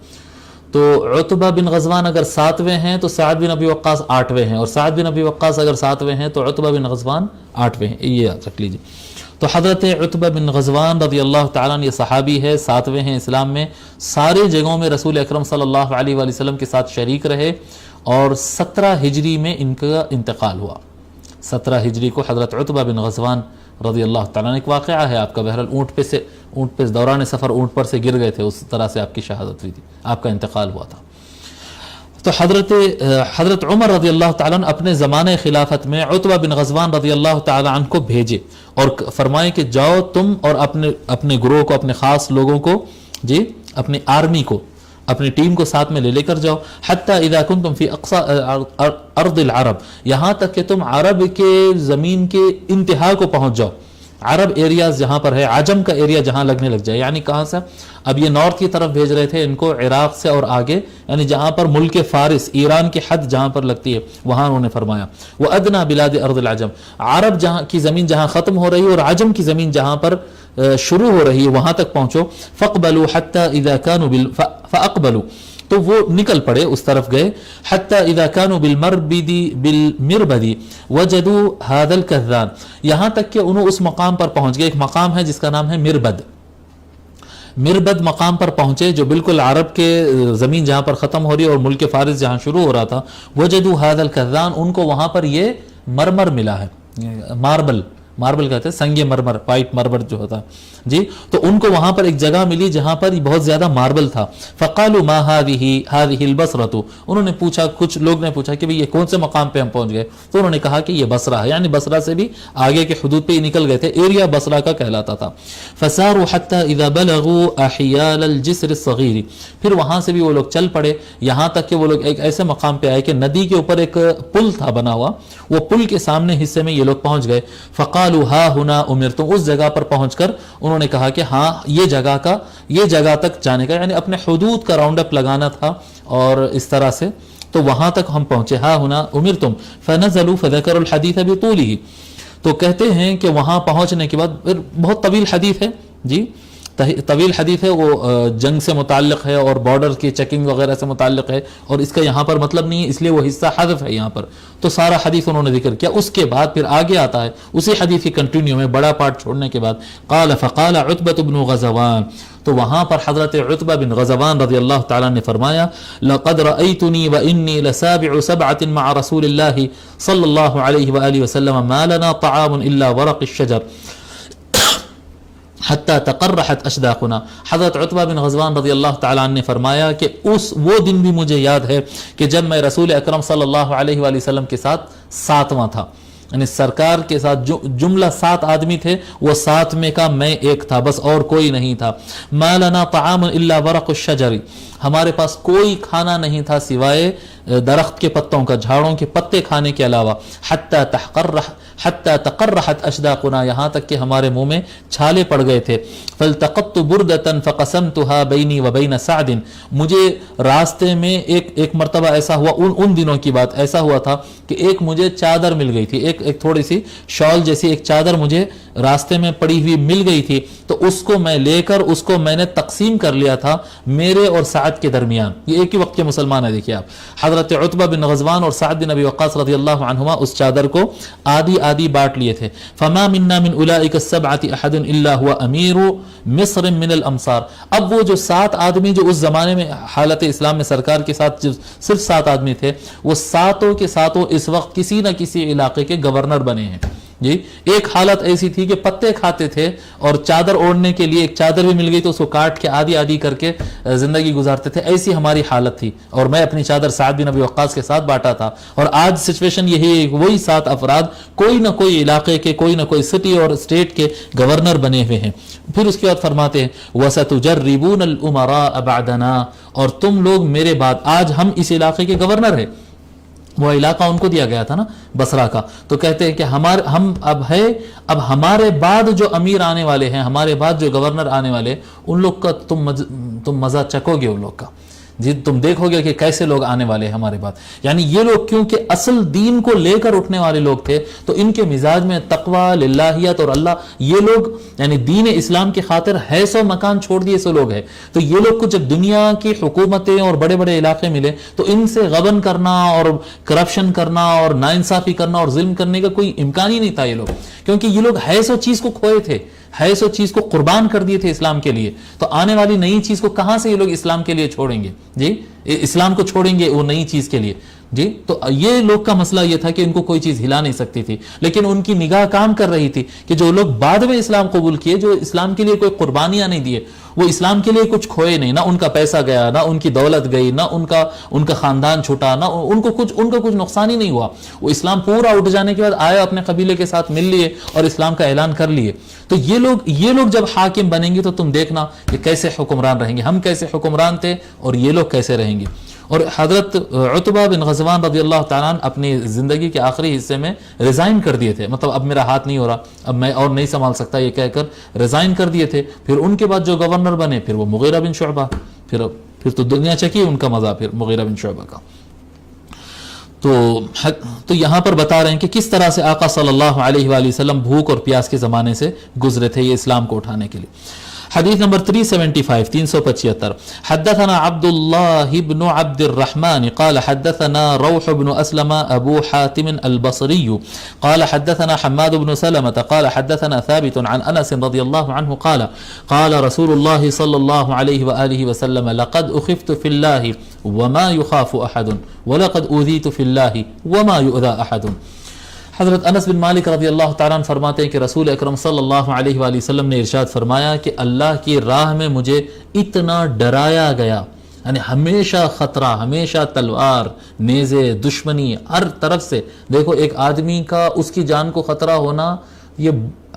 تو عتبہ بن غزوان اگر 7ویں ہیں تو سعد بن ابی وقاص 8ویں ہیں, اور سعد بن ابی وقاص اگر 7ویں ہیں تو عتبہ بن غزوان 8ویں ہیں. یہ یاد رکھ لیجیے. تو حضرت عتبہ بن غزوان رضی اللہ تعالیٰ عنہ یہ صحابی ہے, 7ویں ہیں اسلام میں, سارے جگہوں میں رسول اکرم صلی اللہ علیہ وآلہ وسلم کے ساتھ شریک رہے, اور 17 ہجری میں ان کا انتقال ہوا. 17 ہجری کو حضرت عتبہ بن غزوان رضی اللہ تعالیٰ عنہ, ایک واقعہ ہے آپ کا, بہرحال اونٹ پہ دوران سفر اونٹ پر سے گر گئے تھے, اس طرح سے آپ کی شہادت ہوئی تھی, آپ کا انتقال ہوا تھا. تو حضرت عمر رضی اللہ تعالیٰ عنہ اپنے زمانے خلافت میں عتبہ بن غزوان رضی اللہ تعالیٰ عنہ کو بھیجے اور فرمائے کہ جاؤ تم اور اپنے گروہ کو, اپنے خاص لوگوں کو, جی اپنی آرمی کو, اپنی ٹیم کو ساتھ میں لے کر جاؤ. حتی اذا کنتم فی اقصى ارض العرب, یہاں تک کہ تم عرب کے زمین کے انتہا کو پہنچ جاؤ. عرب ایریاز جہاں پر ہے, عجم کا ایریا جہاں لگنے لگ جائے, یعنی کہاں سے, اب یہ نارتھ کی طرف بھیج رہے تھے ان کو, عراق سے اور آگے, یعنی جہاں پر ملک فارس, ایران کی حد جہاں پر لگتی ہے وہاں انہوں نے فرمایا. وہ ادنا بلاد ارض العجم, عرب جہاں کی زمین جہاں ختم ہو رہی ہے اور عجم کی زمین جہاں پر شروع ہو رہی ہے وہاں تک پہنچو. فاقبلوا حتی اذا كانوا فاقبلوا, تو وہ نکل پڑے, اس طرف گئے. حتی اذا كانوا بالمربد وجدوا هذا الكذان, یہاں تک کہ انہوں اس مقام پر پہنچ گئے. ایک مقام ہے جس کا نام ہے مربد, مربد مقام پر پہنچے جو بالکل عرب کے زمین جہاں پر ختم ہو رہی ہے اور ملک فارس جہاں شروع ہو رہا تھا، وجدوا هذا الكذان، ان کو وہاں پر یہ مرمر ملا ہے، ماربل کہتے ہیں سنگ مرمر، وائٹ مرمر جو ہوتا ہے جی، تو ان کو وہاں پر ایک جگہ ملی جہاں پر بہت زیادہ ماربل تھا. فقالوا ما هذه البصرة، انہوں نے پوچھا، کچھ لوگ نے پوچھا کہ یہ کون سے مقام پہ ہم پہنچ گئے، تو انہوں نے کہا کہ یہ بصرہ ہے، یعنی بصرہ سے بھی آگے کے حدود پہ ہی نکل گئے تھے، ایریا بصرہ کا کہلاتا تھا. فساروا حتى اذا بلغوا احيال الجسر الصغير، پھر وہاں سے بھی وہ لوگ چل پڑے یہاں تک کہ وہ لوگ ایک ایسے مقام پہ آئے کہ ندی کے اوپر ایک پل تھا بنا ہوا، وہ پل کے سامنے حصے میں یہ لوگ پہنچ گئے. فقالوا ها هنا امرتم، اس جگہ پر پہنچ کر انہوں نے کہا کہ ہاں یہ جگہ تک جانے کا، یعنی اپنے حدود کا راؤنڈ اپ لگانا تھا، اور اس طرح سے تو وہاں تک ہم پہنچے. ہا ہنا امرتم فنزلوا فذكروا الحديث بطوله، تو کہتے ہیں کہ وہاں پہنچنے کے بعد بہت طویل حدیث ہے جی، طویل حدیث ہے، وہ جنگ سے متعلق ہے اور بارڈر کی چیکنگ وغیرہ سے متعلق ہے، اور اس کا یہاں پر مطلب نہیں ہے، اس لیے وہ حصہ حذف ہے یہاں پر، تو سارا حدیث انہوں نے ذکر کیا. اس کے بعد پھر آگے آتا ہے اسی حدیث کی کنٹینیو میں بڑا پارٹ چھوڑنے کے بعد، قال فقال عتبة بن غزوان، تو وہاں پر حضرت عتبہ بن غزوان رضی اللہ تعالیٰ نے فرمایا، لقد رأيتني وإني لسابع سبعة مع رسول الله صلی اللہ علیہ وآلہ وسلم ما لنا طعام إلا ورق الشجر حتی تقرحت اشداقنا. حضرت عتبہ بن غزوان رضی اللہ تعالیٰ عنہ نے فرمایا کہ وہ دن بھی مجھے یاد ہے کہ جب میں رسول اکرم صلی اللہ علیہ وآلہ وسلم کے ساتھ ساتواں تھا، یعنی سرکار کے ساتھ جملہ 7 آدمی تھے، وہ 7 میں کا میں ایک تھا، بس اور کوئی نہیں تھا. ما لنا طعام الا ورق الشجر، ہمارے پاس کوئی کھانا نہیں تھا سوائے درخت کے پتوں کا، جھاڑوں کے پتے کھانے کے علاوہ. حتی تقرحت اشداقنا، یہاں تک کہ ہمارے منہ میں چھالے پڑ گئے تھے. فالتقطت بردة فقسمتها بینی وبین سعد، مجھے راستے میں ایک مرتبہ ایسا ہوا، ان دنوں کی بات، ایسا ہوا تھا کہ ایک مجھے چادر مل گئی تھی، ایک تھوڑی سی شال جیسی ایک چادر مجھے راستے میں پڑی ہوئی مل گئی تھی، تو اس کو میں لے کر اس کو میں نے تقسیم کر لیا تھا میرے اور سعد کے درمیان. یہ ایک ہی وقت کے مسلمان ہیں، دیکھیے آپ، حضرت عتبہ بن غزوان اور سعد بن ابی وقاص رضی اللہ عنہما اس چادر کو آدھی بانٹ لیے تھے. فما منا من اولئک السبعۃ احد الا هو امیر مصر من الامصار. اب وہ جو 7 آدمی جو اس زمانے میں حالت اسلام میں سرکار کے ساتھ جو صرف 7 آدمی تھے، وہ ساتوں کے ساتوں اس وقت کسی نہ کسی علاقے کے گورنر بنے ہیں جی. ایک حالت ایسی تھی کہ پتے کھاتے تھے اور چادر اوڑھنے کے لیے ایک چادر بھی مل گئی تو اس کو کاٹ کے آدھی کر کے زندگی گزارتے تھے، ایسی ہماری حالت تھی. اور میں اپنی چادر سعد بن ابی وقاص کے ساتھ بانٹا تھا. اور آج سچویشن یہی ہے، وہی 7 افراد کوئی نہ کوئی علاقے کے، کوئی نہ کوئی سٹی اور اسٹیٹ کے گورنر بنے ہوئے ہیں. پھر اس کے بعد فرماتے ہیں وَسَتُجَرِّبُونَ الْأُمَرَاءَ بَعْدَنَا، اور تم لوگ میرے بعد، آج ہم اس علاقے کے گورنر ہیں، وہ علاقہ ان کو دیا گیا تھا نا بصرہ کا، تو کہتے ہیں کہ ہم اب ہمارے بعد جو امیر آنے والے ہیں، ہمارے بعد جو گورنر آنے والے، ان لوگ کا تم مزہ چکو گے ان لوگ کا جی، تم دیکھو گے کہ کیسے لوگ آنے والے ہیں ہمارے بعد. یعنی یہ لوگ کیونکہ اصل دین کو لے کر اٹھنے والے لوگ تھے، تو ان کے مزاج میں تقوی، للہیت اور اللہ، یہ لوگ یعنی دین اسلام کی خاطر حیث و مکان چھوڑ دیے سو لوگ ہیں. تو یہ لوگ کو جب دنیا کی حکومتیں اور بڑے بڑے علاقے ملے تو ان سے غبن کرنا اور کرپشن کرنا اور ناانصافی کرنا اور ظلم کرنے کا کوئی امکان ہی نہیں تھا یہ لوگ، کیونکہ یہ لوگ حیث و چیز کو کھوئے تھے، حیث و چیز کو قربان کر دیے تھے اسلام کے لیے. تو آنے والی نئی چیز کو کہاں سے یہ لوگ اسلام کے لیے چھوڑیں گے جی، اسلام کو چھوڑیں گے وہ نئی چیز کے لیے جی. تو یہ لوگ کا مسئلہ یہ تھا کہ ان کو کوئی چیز ہلا نہیں سکتی تھی، لیکن ان کی نگاہ کام کر رہی تھی کہ جو لوگ بعد میں اسلام قبول کیے، جو اسلام کے لیے کوئی قربانیاں نہیں دیے، وہ اسلام کے لیے کچھ کھوئے نہیں، نہ ان کا پیسہ گیا، نہ ان کی دولت گئی، نہ ان کا خاندان چھوٹا، نہ ان کا کچھ نقصان ہی نہیں ہوا. وہ اسلام پورا اٹھ جانے کے بعد آئے، اپنے قبیلے کے ساتھ مل لیے اور اسلام کا اعلان کر لیے. تو یہ لوگ جب حاکم بنیں گے تو تم دیکھنا کہ کیسے حکمران رہیں گے. ہم کیسے حکمران تھے اور یہ لوگ کیسے رہیں گے. اور حضرت عتبہ بن غزوان رضی اللہ تعالیٰ عنہ اپنی زندگی کے آخری حصے میں ریزائن کر دیے تھے، مطلب اب میرا ہاتھ نہیں ہو رہا، اب میں اور نہیں سنبھال سکتا، یہ کہہ کر ریزائن کر دیے تھے. پھر ان کے بعد جو گورنر بنے پھر وہ مغیرہ بن شعبہ، پھر تو دنیا چکی ان کا مزہ پھر مغیرہ بن شعبہ کا. تو یہاں پر بتا رہے ہیں کہ کس طرح سے آقا صلی اللہ علیہ وآلہ وسلم بھوک اور پیاس کے زمانے سے گزرے تھے یہ اسلام کو اٹھانے کے لیے. حدیث نمبر 375 375 حدثنا عبد الله بن عبد الرحمن قال حدثنا روح بن أسلم أبو حاتم البصري قال حدثنا حماد بن سلمة قال حدثنا ثابت عن أنس رضي الله عنه قال قال رسول الله صلى الله عليه وآله وسلم لقد أخفت في الله وما يخاف أحد ولقد أوذيت في الله وما يؤذى أحد. حضرت انس بن مالک رضی اللہ تعالیٰ عنہ فرماتے ہیں کہ رسول اکرم صلی اللہ علیہ وآلہ وسلم نے ارشاد فرمایا کہ اللہ کی راہ میں مجھے اتنا ڈرایا گیا، یعنی ہمیشہ خطرہ، ہمیشہ تلوار، نیزے، دشمنی ہر طرف سے. دیکھو ایک آدمی کا اس کی جان کو خطرہ ہونا یہ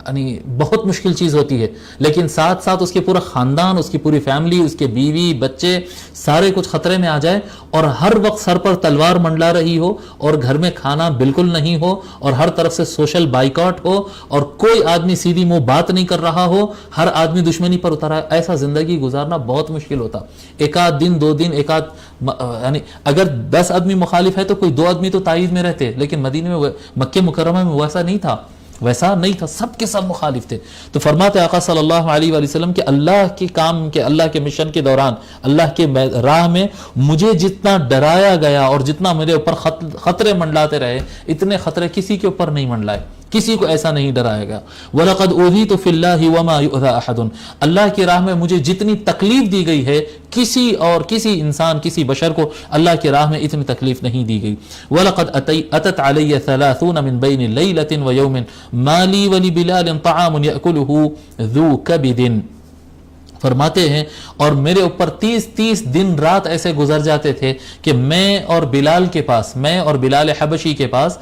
یعنی بہت مشکل چیز ہوتی ہے، لیکن ساتھ ساتھ اس کے پورا خاندان، اس کی پوری فیملی، اس کے بیوی بچے سارے کچھ خطرے میں آ جائے، اور ہر وقت سر پر تلوار منڈلا رہی ہو، اور گھر میں کھانا بالکل نہیں ہو، اور ہر طرف سے سوشل بائیکاٹ ہو، اور کوئی آدمی سیدھی منہ بات نہیں کر رہا ہو، ہر آدمی دشمنی پر اترا ہے. ایسا زندگی گزارنا بہت مشکل ہوتا. ایک آدھ دن 2 دن یعنی اگر 10 آدمی مخالف ہے تو کوئی 2 آدمی تو تائید میں رہتے، لیکن مدینے میں مکہ مکرمہ میں ویسا نہیں تھا، سب کے سب مخالف تھے. تو فرماتے آقا صلی اللہ علیہ وآلہ وسلم کہ اللہ کے کام کے، اللہ کے مشن کے دوران، اللہ کے راہ میں مجھے جتنا ڈرایا گیا اور جتنا میرے اوپر خطرے منڈلاتے رہے، اتنے خطرے کسی کے اوپر نہیں منڈلائے، کسی کو ایسا نہیں ڈرایا گیا. وَلَقَدْ أُوذِيتُ فِي اللَّهِ وَمَا يُؤْذَى أَحَدٌ، اللہ کی راہ میں مجھے جتنی تکلیف دی گئی ہے کسی انسان، کسی بشر کو اللہ کی راہ میں اتنی تکلیف نہیں دی گئی. وَلَقَدْ أَتَتْ عَلَيَّ 30 مِن بَيْنِ لَيْلَةٍ وَيَوْمٍ مَا لِي وَلِبِلَالٍ طَعَامٌ يَأْكُلُهُ ذُو كَبِدٍ. فرماتے ہیں اور میرے اوپر 30 دن رات ایسے گزر جاتے تھے کہ میں اور بلال کے پاس، میں اور بلال حبشی کے پاس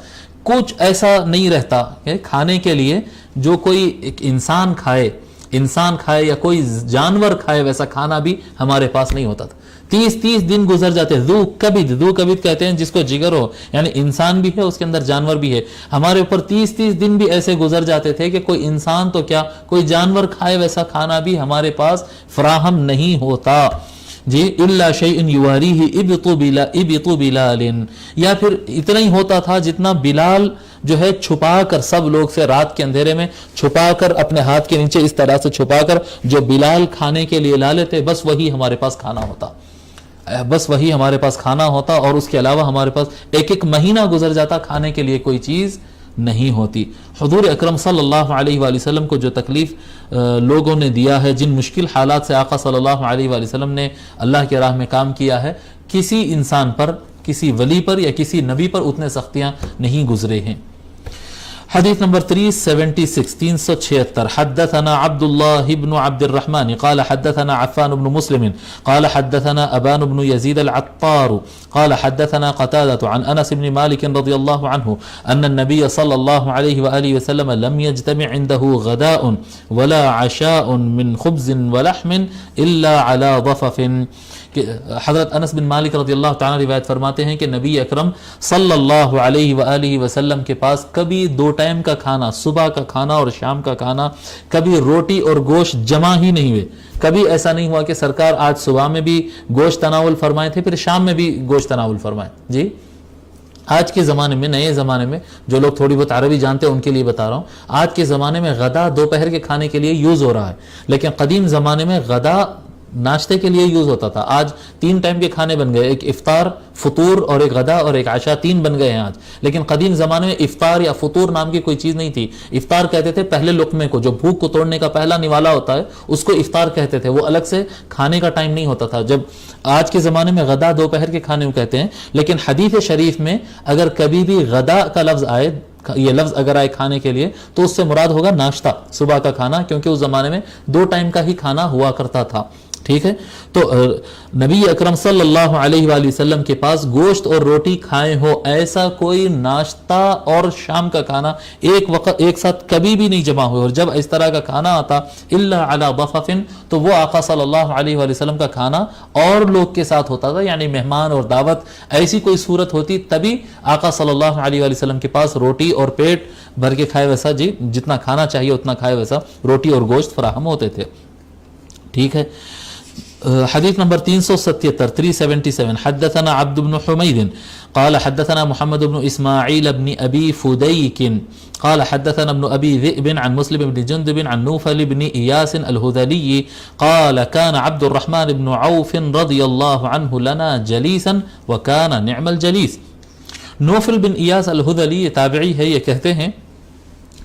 کچھ ایسا نہیں رہتا کہ کھانے کے لیے جو کوئی ایک انسان کھائے یا کوئی جانور کھائے ویسا کھانا بھی ہمارے پاس نہیں ہوتا تھا. 30 دن گزر جاتے. ذو کبد کہتے ہیں جس کو جگر ہو، یعنی انسان بھی ہے اس کے اندر جانور بھی ہے. ہمارے اوپر 30 دن بھی ایسے گزر جاتے تھے کہ کوئی انسان تو کیا کوئی جانور کھائے ویسا کھانا بھی ہمارے پاس فراہم نہیں ہوتا. جی الا شیء یواریہ ابط بلال، یا پھر اتنا ہی ہوتا تھا جتنا بلال جو ہے چھپا کر، سب لوگ سے رات کے اندھیرے میں چھپا کر اپنے ہاتھ کے نیچے اس طرح سے چھپا کر جو بلال کھانے کے لیے لا لیتے، بس وہی ہمارے پاس کھانا ہوتا، اور اس کے علاوہ ہمارے پاس ایک مہینہ گزر جاتا کھانے کے لیے کوئی چیز نہیں ہوتی. حضور اکرم صلی اللہ علیہ وآلہ وسلم کو جو تکلیف لوگوں نے دیا ہے، جن مشکل حالات سے آقا صلی اللہ علیہ وآلہ وسلم نے اللہ کے راہ میں کام کیا ہے، کسی انسان پر، کسی ولی پر یا کسی نبی پر اتنے سختیاں نہیں گزرے ہیں. حدیث نمبر 376 376 حدثنا عبد الله بن عبد الرحمن قال حدثنا عفان بن مسلم قال حدثنا أبان بن يزيد العطار قال حدثنا قتادة عن أنس بن مالك رضي الله عنه أن النبي صلى الله عليه وآله وسلم لم يجتمع عنده غداء ولا عشاء من خبز ولحم إلا على ضفف. حضرت انس بن مالک رضی اللہ تعالیٰ روایت فرماتے ہیں کہ نبی اکرم صلی اللہ علیہ وآلہ وسلم کے پاس کبھی 2 ٹائم کا کھانا، صبح کا کھانا اور شام کا کھانا، کبھی روٹی اور گوشت جمع ہی نہیں ہوئے. کبھی ایسا نہیں ہوا کہ سرکار آج صبح میں بھی گوشت تناول فرمائے تھے پھر شام میں بھی گوشت تناول فرمائے. جی آج کے زمانے میں، نئے زمانے میں، جو لوگ تھوڑی بہت عربی جانتے ہیں ان کے لیے بتا رہا ہوں، آج کے زمانے میں غدا دوپہر کے کھانے کے لیے یوز ہو رہا ہے، لیکن قدیم زمانے میں غدا ناشتے کے لیے یوز ہوتا تھا. آج 3 ٹائم کے کھانے بن گئے، ایک افطار، فطور اور ایک غدا اور ایک عشاء، 3 بن گئے ہیں آج. لیکن قدیم زمانے میں افطار یا فطور نام کی کوئی چیز نہیں تھی. افطار کہتے تھے پہلے لقمے کو، جو بھوک کو توڑنے کا پہلا نوالا ہوتا ہے اس کو افطار کہتے تھے. وہ الگ سے کھانے کا ٹائم نہیں ہوتا تھا. جب آج کے زمانے میں غدا دوپہر کے کھانے کو کہتے ہیں، لیکن حدیث شریف میں اگر کبھی بھی غدا کا لفظ آئے، یہ لفظ اگر آئے کھانے کے لیے، تو اس سے مراد ہوگا ناشتہ، صبح کا کھانا، کیونکہ اس زمانے میں 2 ٹائم کا ہی کھانا ہوا کرتا تھا. ٹھیک ہے. تو نبی اکرم صلی اللہ علیہ وآلہ وسلم کے پاس گوشت اور روٹی کھائے ہو ایسا کوئی ناشتہ اور شام کا کھانا ایک ساتھ کبھی بھی نہیں جمع ہوئے. اور جب اس طرح کا کھانا آتا الا علی ضفف، تو وہ آقا صلی اللہ علیہ وآلہ وسلم کا کھانا اور لوگ کے ساتھ ہوتا تھا، یعنی مہمان اور دعوت ایسی کوئی صورت ہوتی تبھی آقا صلی اللہ علیہ وآلہ وسلم کے پاس روٹی اور پیٹ بھر کے کھائے ویسا، جی جتنا کھانا چاہیے اتنا کھائے ویسا روٹی اور گوشت فراہم ہوتے تھے. ٹھیک ہے. حديث نمبر 377 377 حدثنا عبد بن حميد قال حدثنا محمد بن إسماعيل بن أبي فديك قال حدثنا ابن أبي ذئب عن مسلم بن جندب عن نوفل بن إياس الهذلي قال كان عبد الرحمن بن عوف رضي الله عنه لنا جليسا وكان نعم الجليس. نوفل بن ایاس الہذلی یہ تابعی ہے، یہ کہتے ہیں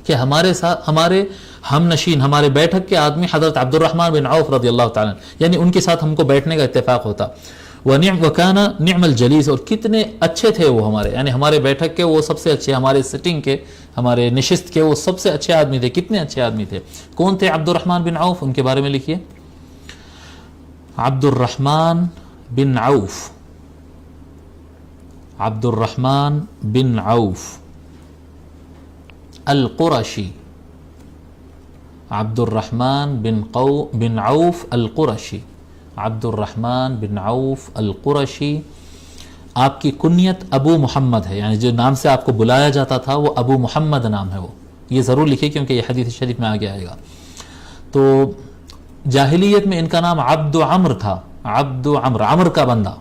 کہ ہمارے ساتھ ہمارے ہم نشین ہمارے بیٹھک کے آدمی حضرت عبد الرحمن بن عوف رضی اللہ تعالیٰ یعنی ان کے ساتھ ہم کو بیٹھنے کا اتفاق ہوتا. وَكَانَ نِعْمَ الْجَلِيسِ اور کتنے اچھے تھے وہ ہمارے، یعنی ہمارے بیٹھک کے وہ سب سے اچھے، ہمارے سٹنگ کے، ہمارے نشست کے وہ سب سے اچھے آدمی تھے. کتنے اچھے آدمی تھے. کون تھے عبد الرحمن بن عوف؟ ان کے بارے میں لکھیے. عبد الرحمن بن عوف، عبد الرحمن بن عوف القرشی، عبد الرحمن بن عوف القرشی، عبد الرحمن بن عوف القرشی. آپ کی کنیت ابو محمد ہے، یعنی جو نام سے آپ کو بلایا جاتا تھا وہ ابو محمد نام ہے. وہ یہ ضرور لکھے کیونکہ یہ حدیث شریف میں آگے آئے گا. تو جاہلیت میں ان کا نام عبد عمر تھا، عبد عمر، عمر کا بندہ.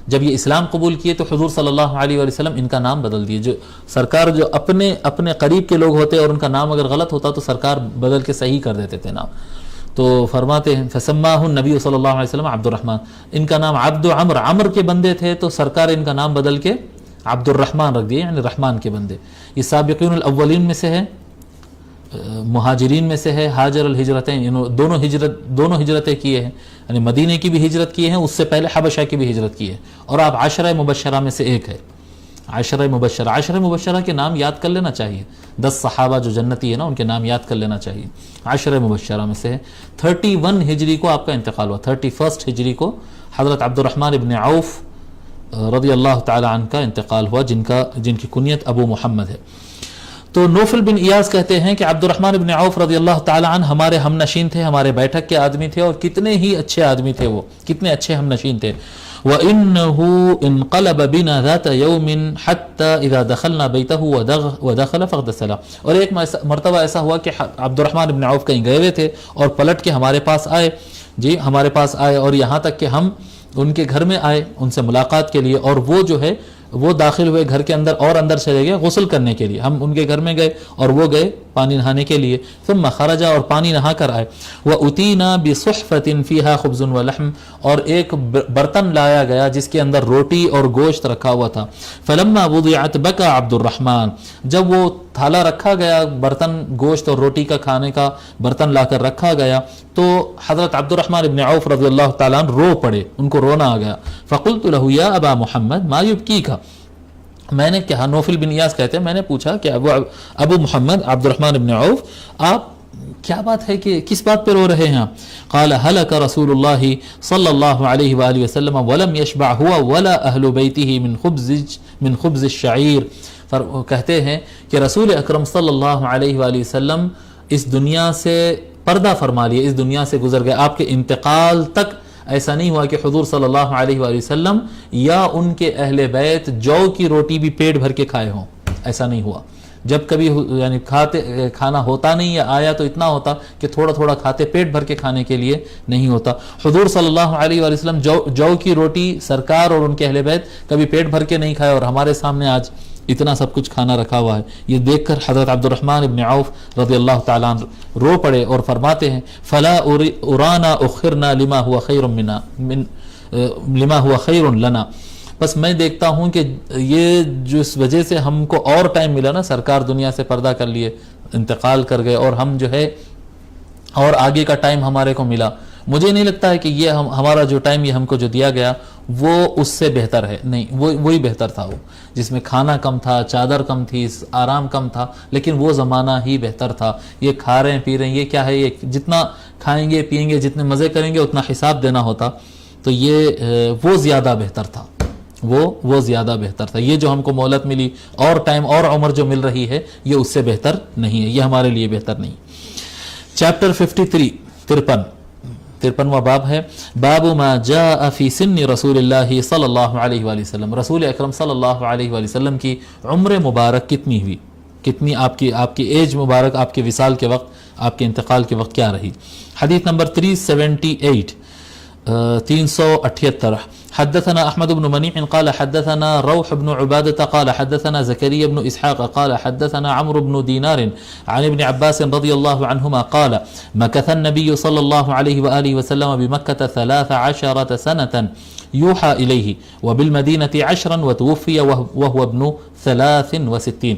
جب یہ اسلام قبول کیے تو حضور صلی اللہ علیہ وآلہ وسلم ان کا نام بدل دیے. جو سرکار جو اپنے قریب کے لوگ ہوتے اور ان کا نام اگر غلط ہوتا تو سرکار بدل کے صحیح کر دیتے تھے نام. تو فرماتے ہیں فسماہ النبی صلی اللہ علیہ وسلم عبد الرحمن، ان کا نام عبد عمر، عمر کے بندے تھے تو سرکار ان کا نام بدل کے عبد الرحمن رکھ دیے، یعنی رحمان کے بندے. یہ سابقین الاولین میں سے ہے، مہاجرین میں سے ہے. حاجر الہجرتین، دونوں ہجرتیں کیے ہیں، یعنی مدینے کی بھی ہجرت کی ہے، اس سے پہلے حبشہ کی بھی ہجرت کی ہے. اور آپ عشرہ مبشرہ میں سے ایک ہے. عشرہ مبشرہ کے نام یاد کر لینا چاہیے. 10 صحابہ جو جنتی ہے نا ان کے نام یاد کر لینا چاہیے. عشرہ مبشرہ میں سے ہے. 31 ہجری کو آپ کا انتقال ہوا، 31 ہجری کو حضرت عبد الرحمن ابن عوف رضی اللہ تعالی عنہ کا انتقال ہوا، جن کی کنیت ابو محمد ہے. تو نوفل بن ایاس کہتے ہیں کہ عبد الرحمن بن عوف رضی اللہ تعالی عنہ ہمارے ہم نشین تھے، ہمارے بیٹھک کے آدمی تھے، اور کتنے ہی اچھے آدمی تھے، وہ کتنے اچھے ہم نشین تھے. وَإِنَّهُ انقلب بنا ذات يوم حتى اذا دخلنا بيته ودخل فاغتسل. اور ایک مرتبہ ایسا ہوا کہ عبد الرحمن بن عوف کہیں گئے ہوئے تھے اور پلٹ کے ہمارے پاس آئے، ہمارے پاس آئے، اور یہاں تک کہ ہم ان کے گھر میں آئے ان سے ملاقات کے لیے، اور وہ جو ہے وہ داخل ہوئے گھر کے اندر اور اندر چلے گئے غسل کرنے کے لیے. ہم ان کے گھر میں گئے اور وہ گئے پانی نہانے کے لیے. ثم خرج، اور پانی نہا کر آئے. وَأُتِينَا بِصُحْفَةٍ فِيهَا خُبْزٌ وَلَحْمٌ، اور ایک برتن لایا گیا جس کے اندر روٹی اور گوشت رکھا ہوا تھا. فَلَمَّا وُضِعَتْ بَكَى عَبْدُ الرَّحْمَنِ، جب وہ تھالہ رکھا گیا، برتن گوشت اور روٹی کا کھانے کا برتن لا کر رکھا گیا، تو حضرت عبد الرحمن ابن عوف رضی اللہ تعالیٰ عنہ رو پڑے، ان کو رونا آ گیا. فَقُلْتُ لَهُ يَا أَبَا مُحَمَّدْ مَا يُبْكِيكَ، میں نے کہا، نوفل بن ایاس کہتے ہیں میں نے پوچھا کہ ابو محمد عبد الرحمن ابن عوف، آپ کیا بات ہے کہ کس بات پہ رو رہے ہیں؟ قال هلك رسول اللہ صلی اللہ علیہ وآلہ وسلم ولم يشبع هو ولا اہل بیتہ من خبز الشعیر. کہتے ہیں کہ رسول اکرم صلی اللہ علیہ وآلہ وسلم اس دنیا سے پردہ فرما لیے، اس دنیا سے گزر گئے. آپ کے انتقال تک ایسا نہیں ہوا کہ حضور صلی اللہ علیہ وآلہ وسلم یا ان کے اہل بیت جو کی روٹی بھی پیٹ بھر کے کھائے ہوں، ایسا نہیں ہوا. جب کبھی یعنی کھانا ہوتا نہیں یا آیا تو اتنا ہوتا کہ تھوڑا تھوڑا کھاتے، پیٹ بھر کے کھانے کے لیے نہیں ہوتا. حضور صلی اللہ علیہ وآلہ وسلم جو کی روٹی سرکار اور ان کے اہل بیت کبھی پیٹ بھر کے نہیں کھائے، اور ہمارے سامنے آج اتنا سب کچھ کھانا رکھا ہوا ہے. یہ دیکھ کر حضرت عبد الرحمن ابن عوف رضی اللہ تعالیٰ عنہ رو پڑے اور فرماتے ہیں فلا ارانا اخرنا لما هو خیر لنا، بس میں دیکھتا ہوں کہ یہ جس وجہ سے ہم کو اور ٹائم ملا نا، سرکار دنیا سے پردہ کر لیے، انتقال کر گئے، اور ہم جو ہے اور آگے کا ٹائم ہمارے کو ملا، مجھے نہیں لگتا ہے کہ یہ ہمارا جو ٹائم یہ ہم کو جو دیا گیا وہ اس سے بہتر ہے. نہیں، وہی بہتر تھا، وہ جس میں کھانا کم تھا، چادر کم تھی، آرام کم تھا، لیکن وہ زمانہ ہی بہتر تھا. یہ کھا رہے ہیں پی رہے ہیں، یہ کیا ہے، یہ جتنا کھائیں گے پیئیں گے، جتنے مزے کریں گے اتنا حساب دینا ہوتا. تو یہ وہ زیادہ بہتر تھا، وہ زیادہ بہتر تھا. یہ جو ہم کو مہلت ملی اور ٹائم اور عمر جو مل رہی ہے یہ اس سے بہتر نہیں ہے، یہ ہمارے لیے بہتر نہیں. چیپٹر 53 53واں باب ہے. باب ما جاء فی سن رسول اللہ صلی اللہ علیہ وآلہ وسلم، رسول اکرم صلی اللہ علیہ وآلہ وسلم کی عمر مبارک کتنی ہوئی، کتنی آپ کی ایج مبارک آپ کے وصال کے وقت، آپ کے انتقال کے وقت کیا رہی. حدیث نمبر 378 378 حدثنا أحمد بن منيع قال حدثنا روح بن عبادة قال حدثنا زكريا بن إسحاق قال حدثنا عمرو بن دينار عن ابن عباس رضي الله عنهما قال مكث النبي صلى الله عليه وآله وسلم بمكة 13 سنة يوحى إليه وبالمدينة 10 وتوفي وهو ابن 63.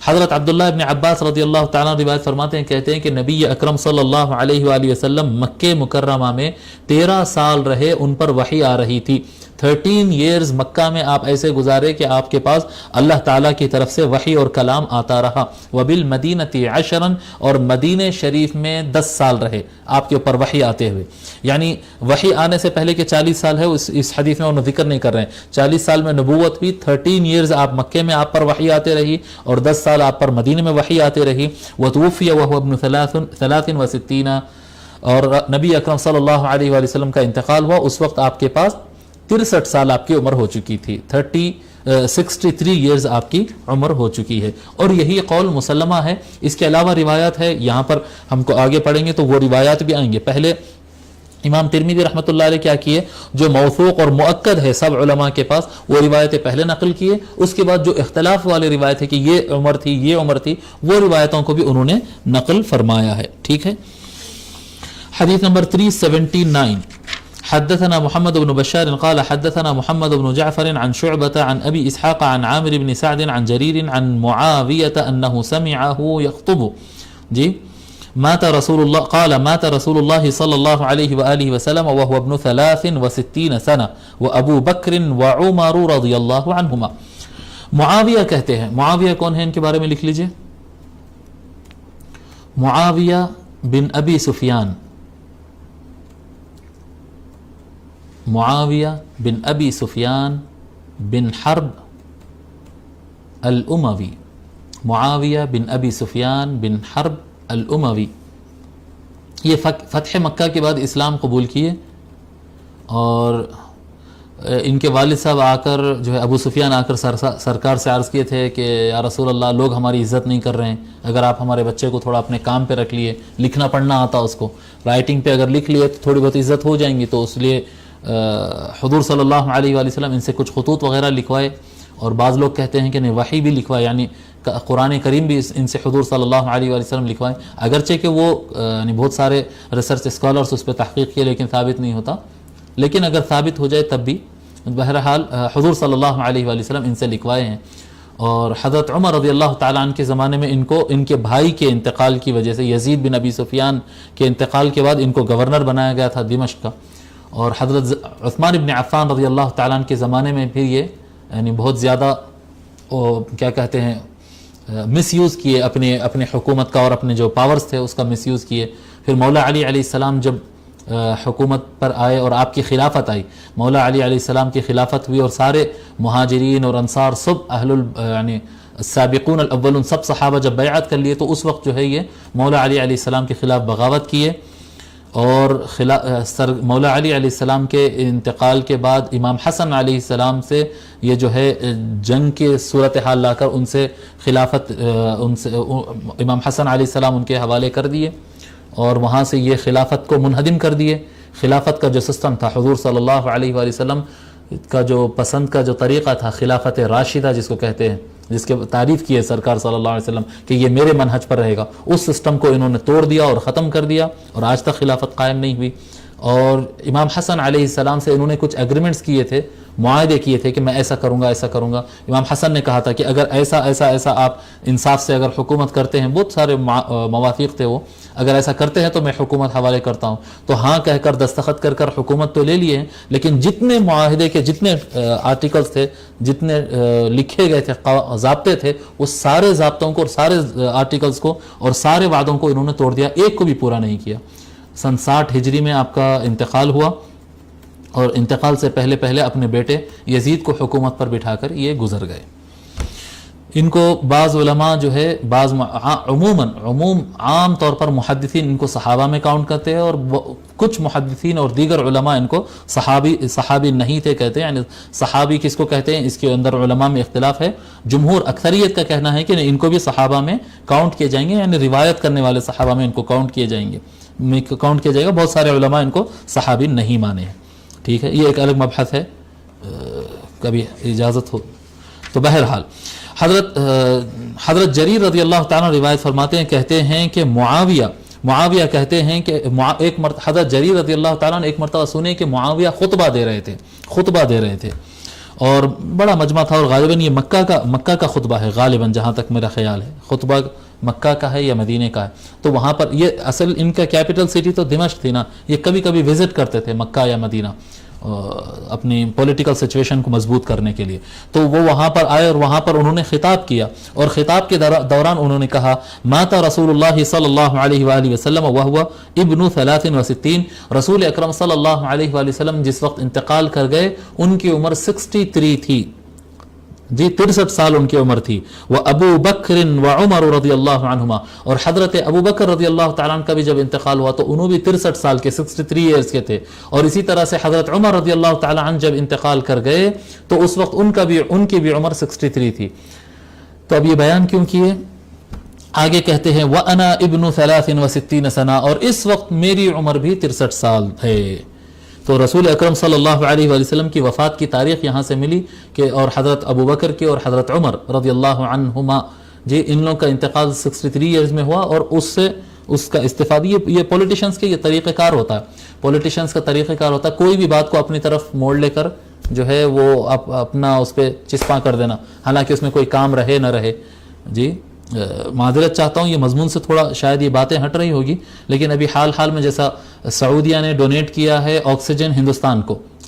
حضرت عبداللہ ابن عباس رضی اللہ تعالیٰ روایت فرماتے ہیں، کہتے ہیں کہ نبی اکرم صلی اللہ علیہ وآلہ وسلم مکہ مکرمہ میں 13 سال رہے، ان پر وحی آ رہی تھی. 13 ایئرز مکہ میں آپ ایسے گزارے کہ آپ کے پاس اللہ تعالیٰ کی طرف سے وحی اور کلام آتا رہا. وبالمدینۃ 10 اور مدینہ شریف میں 10 سال رہے آپ کے اوپر وحی آتے ہوئے. یعنی وحی آنے سے پہلے کہ 40 سال ہے اس حدیث میں انہوں ذکر نہیں کر رہے ہیں. 40 سال میں نبوت بھی، 13 ایئرز آپ مکے میں آپ پر وحی آتے رہی اور 10 سال آپ پر مدینہ میں وحی آتے رہی. وتوفی وهو ابن 63 اور نبی اکرم صلی اللہ علیہ وآلہ وسلم کا انتقال ہوا، اس وقت آپ کے پاس 63 سال آپ کی عمر ہو چکی تھی. 63 ایئرز آپ کی عمر ہو چکی ہے، اور یہی قول مسلمہ ہے. اس کے علاوہ روایات ہے، یہاں پر ہم کو آگے پڑھیں گے تو وہ روایات بھی آئیں گے. پہلے امام ترمذی رحمۃ اللہ علیہ کیا کیے، جو موثوق اور مؤکد ہے سب علماء کے پاس وہ روایتیں پہلے نقل کیے، اس کے بعد جو اختلاف والے روایت ہے کہ یہ عمر تھی یہ عمر تھی، وہ روایتوں کو بھی انہوں نے نقل فرمایا ہے. ٹھیک ہے. حدیث نمبر 379 حدثنا محمد بن بشار قال حدثنا محمد بن جعفر عن شعبة عن أبي إسحاق عن عامر بن سعد عن جرير عن معاوية أنه سمعه يخطب مات رسول الله قال مات رسول الله صلى الله عليه وآله وسلم وهو ابن 63 سنة وأبو بكر وعمر رضي الله عنهما. معاویہ کہتے ہیں، معاویہ کون ہیں ان کے بارے میں لکھ لیجئے. معاویہ بن ابی سفیان، معاویہ بن ابی سفیان بن حرب الاموی، معاویہ بن ابی سفیان بن حرب الاموی. یہ فتح مکہ کے بعد اسلام قبول کیے، اور ان کے والد صاحب آ کر جو ہے ابو سفیان آ کر سرکار سے عرض کیے تھے کہ یا رسول اللہ، لوگ ہماری عزت نہیں کر رہے ہیں، اگر آپ ہمارے بچے کو تھوڑا اپنے کام پہ رکھ لیے، لکھنا پڑھنا آتا اس کو، رائٹنگ پہ اگر لکھ لیے تو تھوڑی بہت عزت ہو جائیں گی. تو اس لیے حضور صلی اللہ علیہ وآلہ وسلم ان سے کچھ خطوط وغیرہ لکھوائے، اور بعض لوگ کہتے ہیں کہ نہیں، وحی بھی لکھوائے، یعنی قرآن کریم بھی ان سے حضور صلی اللہ علیہ وآلہ وسلم لکھوائے. اگرچہ کہ وہ یعنی بہت سارے ریسرچ اسکالرس اس پہ تحقیق کیے لیکن ثابت نہیں ہوتا، لیکن اگر ثابت ہو جائے تب بھی بہرحال حضور صلی اللہ علیہ وآلہ وسلم ان سے لکھوائے ہیں. اور حضرت عمر رضی اللہ تعالیٰ عنہ کے زمانے میں ان کے بھائی کے انتقال کی وجہ سے، یزید بن ابی سفیان کے انتقال کے بعد ان کو گورنر بنایا گیا تھا دمشق کا. اور حضرت عثمان بن عفان رضی اللہ تعالیٰ عنہ کے زمانے میں پھر یہ یعنی بہت زیادہ کیا کہتے ہیں مس یوز کیے اپنے حکومت کا، اور اپنے جو پاورز تھے اس کا مس یوز کیے. پھر مولا علی علیہ السلام جب حکومت پر آئے اور آپ کی خلافت آئی، مولا علی علیہ السلام کی خلافت ہوئی، اور سارے مہاجرین اور انصار سب یعنی السابقون الاولون سب صحابہ جب بیعت کر لیے، تو اس وقت جو ہے یہ مولا علی علیہ السلام کے خلاف بغاوت کیے. اور مولا علی علیہ السلام کے انتقال کے بعد امام حسن علیہ السلام سے یہ جو ہے جنگ کے صورتحال لا کر ان سے خلافت امام حسن علیہ السلام ان کے حوالے کر دیے، اور وہاں سے یہ خلافت کو منہدم کر دیے. خلافت کا جو سسٹم تھا، حضور صلی اللہ علیہ وآلہ وسلم کا جو پسند کا جو طریقہ تھا، خلافت راشدہ جس کو کہتے ہیں، جس کے تعریف کی ہے سرکار صلی اللہ علیہ وسلم کہ یہ میرے منہج پر رہے گا، اس سسٹم کو انہوں نے توڑ دیا اور ختم کر دیا، اور آج تک خلافت قائم نہیں ہوئی. اور امام حسن علیہ السلام سے انہوں نے کچھ ایگریمنٹس کیے تھے، معاہدے کیے تھے کہ میں ایسا کروں گا ایسا کروں گا. امام حسن نے کہا تھا کہ اگر ایسا آپ انصاف سے اگر حکومت کرتے ہیں، بہت سارے موافق تھے وہ، اگر ایسا کرتے ہیں تو میں حکومت حوالے کرتا ہوں. تو ہاں کہہ کر دستخط کر حکومت تو لے لیے ہیں، لیکن جتنے معاہدے کے جتنے آرٹیکلز تھے، جتنے لکھے گئے تھے ضابطے تھے، وہ سارے ضابطوں کو اور سارے آرٹیکلز کو اور سارے وعدوں کو انہوں نے توڑ دیا، ایک کو بھی پورا نہیں کیا. سن 60 ہجری میں آپ کا انتقال ہوا، اور انتقال سے پہلے اپنے بیٹے یزید کو حکومت پر بٹھا کر یہ گزر گئے. ان کو بعض علماء جو ہے عام طور پر محدثین ان کو صحابہ میں کاؤنٹ کرتے ہیں، اور کچھ محدثین اور دیگر علماء ان کو صحابی نہیں تھے کہتے ہیں. یعنی صحابی کس کو کہتے ہیں، اس کے اندر علماء میں اختلاف ہے. جمہور اکثریت کا کہنا ہے کہ ان کو بھی صحابہ میں کاؤنٹ کیے جائیں گے، یعنی روایت کرنے والے صحابہ میں ان کو کاؤنٹ کیا جائے گا. بہت سارے علماء ان کو صحابی نہیں مانے ہیں. ٹھیک ہے, یہ ایک الگ مبحث ہے, کبھی اجازت ہو تو. بہرحال حضرت جریر رضی اللہ تعالیٰ روایت فرماتے ہیں, کہتے ہیں کہ معاویہ کہتے ہیں کہ حضرت جریر رضی اللہ تعالیٰ نے ایک مرتبہ سنے کہ معاویہ خطبہ دے رہے تھے اور بڑا مجمع تھا, اور غالباً یہ مکہ کا خطبہ ہے غالباً, جہاں تک میرا خیال ہے خطبہ مکہ کا ہے یا مدینے کا ہے. تو وہاں پر یہ اصل ان کا کیپٹل سٹی تو دمشق تھی نا, یہ کبھی کبھی وزٹ کرتے تھے مکہ یا مدینہ اپنی پولیٹیکل سچویشن کو مضبوط کرنے کے لیے. تو وہ وہاں پر آئے اور وہاں پر انہوں نے خطاب کیا, اور خطاب کے دوران انہوں نے کہا مات رسول اللہ صلی اللہ علیہ وآلہ وسلم وهو ابن 63, رسول اکرم صلی اللہ علیہ وآلہ وسلم جس وقت انتقال کر گئے ان کی عمر 63 تھی, جی 63 سال ان کی عمر تھی. وہ ابو بکر و عمر رضی اللہ عنہما, اور حضرت ابو بکر رضی اللہ تعالیٰ عنہ کا بھی جب انتقال ہوا تو انہوں بھی 63 سال کے 63 ایئرز کے تھے, اور اسی طرح سے حضرت عمر رضی اللہ تعالیٰ عنہ جب انتقال کر گئے تو اس وقت ان کی بھی عمر 63 تھی. تو اب یہ بیان کیوں کیے؟ آگے کہتے ہیں وَأَنَا ابْنُ 63 سنہ, اور اس وقت میری عمر بھی 63 سال ہے. تو رسول اکرم صلی اللہ علیہ وآلہ وسلم کی وفات کی تاریخ یہاں سے ملی کہ, اور حضرت ابو بکر کی اور حضرت عمر رضی اللہ عنہما, جی ان لوگوں کا انتقال 63 ایئرز میں ہوا, اور اس کا استفادہ یہ پولیٹیشنز کے یہ طریقہ کار ہوتا ہے, پولیٹیشنز کا طریقہ کار ہوتا ہے کوئی بھی بات کو اپنی طرف موڑ لے کر جو ہے وہ اپنا اس پہ چسپاں کر دینا, حالانکہ اس میں کوئی کام رہے نہ رہے. جی معذرت چاہتا ہوں, یہ مضمون سے تھوڑا شاید یہ باتیں ہٹ رہی ہوگی, لیکن ابھی حال میں جیسا سعودیہ نے ڈونیٹ کیا ہے آکسیجن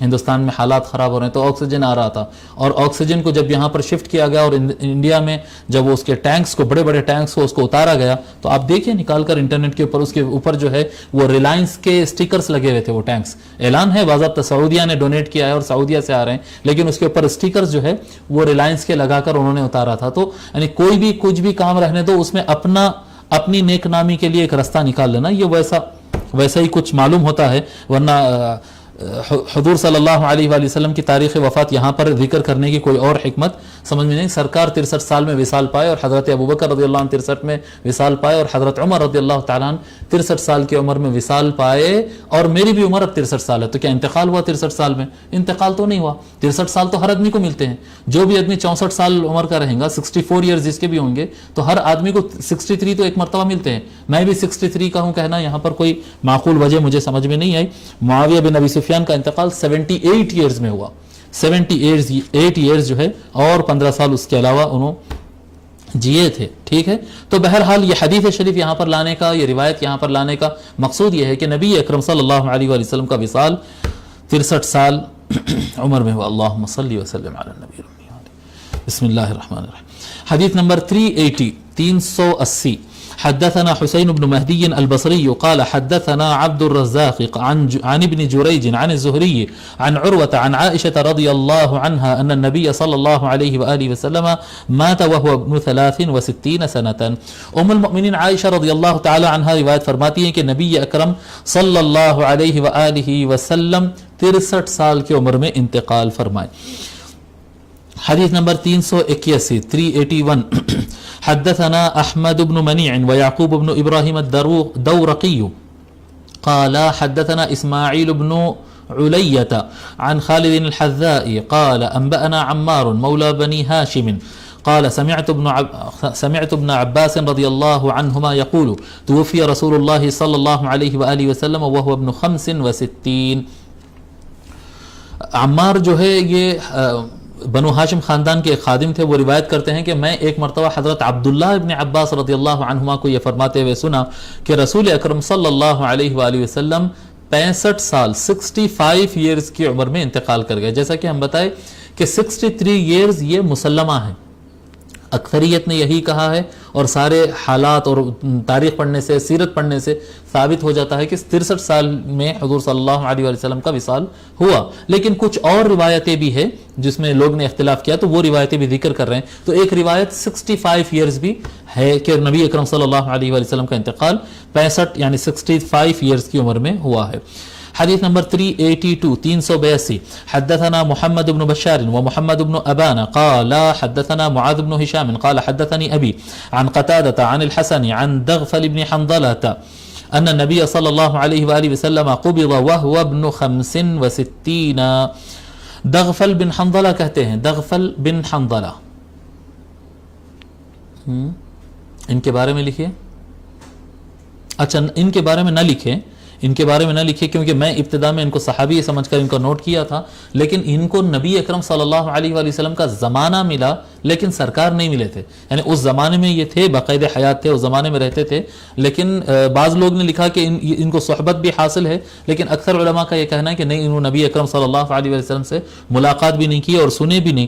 ہندوستان میں حالات خراب ہو رہے ہیں, تو آکسیجن آ رہا تھا, اور آکسیجن کو جب یہاں پر شفٹ کیا گیا اور انڈیا میں جب وہ اس کے ٹینکس کو بڑے ٹینکس کو اس کو اتارا گیا, تو آپ دیکھیں نکال کر انٹرنیٹ کے اوپر, اس کے اوپر جو ہے وہ ریلائنس کے سٹیکرز لگے ہوئے تھے. وہ ٹینکس اعلان ہے باضابطہ سعودیہ نے ڈونیٹ کیا ہے اور سعودیہ سے آ رہے ہیں, لیکن اس کے اوپر سٹیکرز جو ہے وہ ریلائنس کے لگا کر انہوں نے اتارا تھا. تو یعنی کوئی بھی کچھ بھی کام رہنے دو, اس میں اپنی نیک نامی کے لیے ایک راستہ نکال لینا, یہ ویسا ہی کچھ معلوم ہوتا ہے. ورنہ حضور صلی اللہ علیہ وآلہ وسلم کی تاریخ وفات یہاں پر ذکر کرنے کی کوئی اور حکمت سمجھ میں نہیں. سرکار 63 سال میں وصال پائے, اور حضرت ابوبکر رضی اللہ عنہ 63 میں وصال پائے, اور حضرت عمر رضی اللہ تعالیٰ عنہ 63 سال کی عمر میں وصال پائے, اور میری بھی عمر اب 63 سال ہے. تو کیا انتقال ہوا 63 سال میں؟ انتقال تو نہیں ہوا. 63 سال تو ہر آدمی کو ملتے ہیں. جو بھی آدمی 64 سال عمر کا رہے گا, 64 ایئرز جس کے بھی ہوں گے, تو ہر آدمی کو 63 تو ایک مرتبہ ملتے ہیں. میں بھی 63 کا ہوں, کہنا یہاں پر کوئی معقول وجہ مجھے سمجھ میں نہیں آئی. معاویہ بن ابی سفیان کا انتقال 78 ایئرز میں ہوا, 78 ایئرز جو ہے, اور 15 سال اس کے علاوہ انہوں جیے تھے. ٹھیک ہے, تو بہرحال یہ حدیث شریف یہاں پر لانے کا, یہ روایت یہاں پر لانے کا مقصود یہ ہے کہ نبی اکرم صلی اللہ علیہ وآلہ وسلم کا وصال 63 سال عمر میں ہوا. اللہم صلی وسلم علی النبی الامین. بسم اللہ الرحمن الرحیم. حدیث نمبر 380. حدثنا حسين بن مهدي البصري قال حدثنا عبد الرزاق عن ابن جريج عن الزهري عن عروة عن عائشة رضي الله عنها أن النبي صلى الله عليه وآله وسلم مات وهو ابن 63 سنة. المؤمنین عائشہ رضی اللہ تعالی عنہ روایت فرماتی ہیں کہ نبی اکرم صلی اللہ علیہ وآلہ وسلم 63 سال کی عمر میں انتقال فرمائے. حدیث نمبر 381. حدثنا احمد بن منيع ويعقوب بن ابراهيم الدورقي قال حدثنا اسماعيل بن علية عن خالد الحذاء قال انبأنا عمار مولى بني هاشم قال سمعت ابن عباس رضي الله عنهما يقول توفي رسول الله صلى الله عليه وآله وسلم وهو ابن 65. عمار جو ہے یہ بنو ہاشم خاندان کے ایک خادم تھے. وہ روایت کرتے ہیں کہ میں ایک مرتبہ حضرت عبداللہ ابن عباس رضی اللہ عنہما کو یہ فرماتے ہوئے سنا کہ رسول اکرم صلی اللہ علیہ وآلہ وسلم 65 سال 65 ایئرز کی عمر میں انتقال کر گئے. جیسا کہ ہم بتائے کہ 63 ایئرز یہ مسلمہ ہیں, اکثریت نے یہی کہا ہے, اور سارے حالات اور تاریخ پڑھنے سے, سیرت پڑھنے سے ثابت ہو جاتا ہے کہ 63 سال میں حضور صلی اللہ علیہ وسلم کا وصال ہوا. لیکن کچھ اور روایتیں بھی ہیں جس میں لوگ نے اختلاف کیا, تو وہ روایتیں بھی ذکر کر رہے ہیں. تو ایک روایت 65 ایئرز بھی ہے کہ نبی اکرم صلی اللہ علیہ وسلم کا انتقال 65 یعنی 65 ایئرز کی عمر میں ہوا ہے. حدیث نمبر 382. حدثنا محمد بن بشار ومحمد بن أبان قال حدثنا معاذ بن هشام قال حدثني أبي عن قتادة عن الحسن عن دغفل بن حنظلة ان النبی صلی اللہ علیہ وآلہ وسلم قبض وهو ابن 65. دغفل بن حنظلہ کہتے ہیں، دغفل بن حنظلہ، ان کے بارے میں لکھیے. اچھا ان کے بارے میں نہ لکھیں، ان کے بارے میں نہ لکھے، کیونکہ میں ابتدا میں ان کو صحابی سمجھ کر ان کو نوٹ کیا تھا، لیکن ان کو نبی اکرم صلی اللہ علیہ وآلہ وسلم کا زمانہ ملا لیکن سرکار نہیں ملے تھے. یعنی اس زمانے میں یہ تھے، باقاعدہ حیات تھے، اس زمانے میں رہتے تھے، لیکن بعض لوگ نے لکھا کہ ان کو صحبت بھی حاصل ہے، لیکن اکثر علماء کا یہ کہنا ہے کہ نہیں، انہوں نبی اکرم صلی اللہ علیہ وآلہ وسلم سے ملاقات بھی نہیں کی اور سنے بھی نہیں.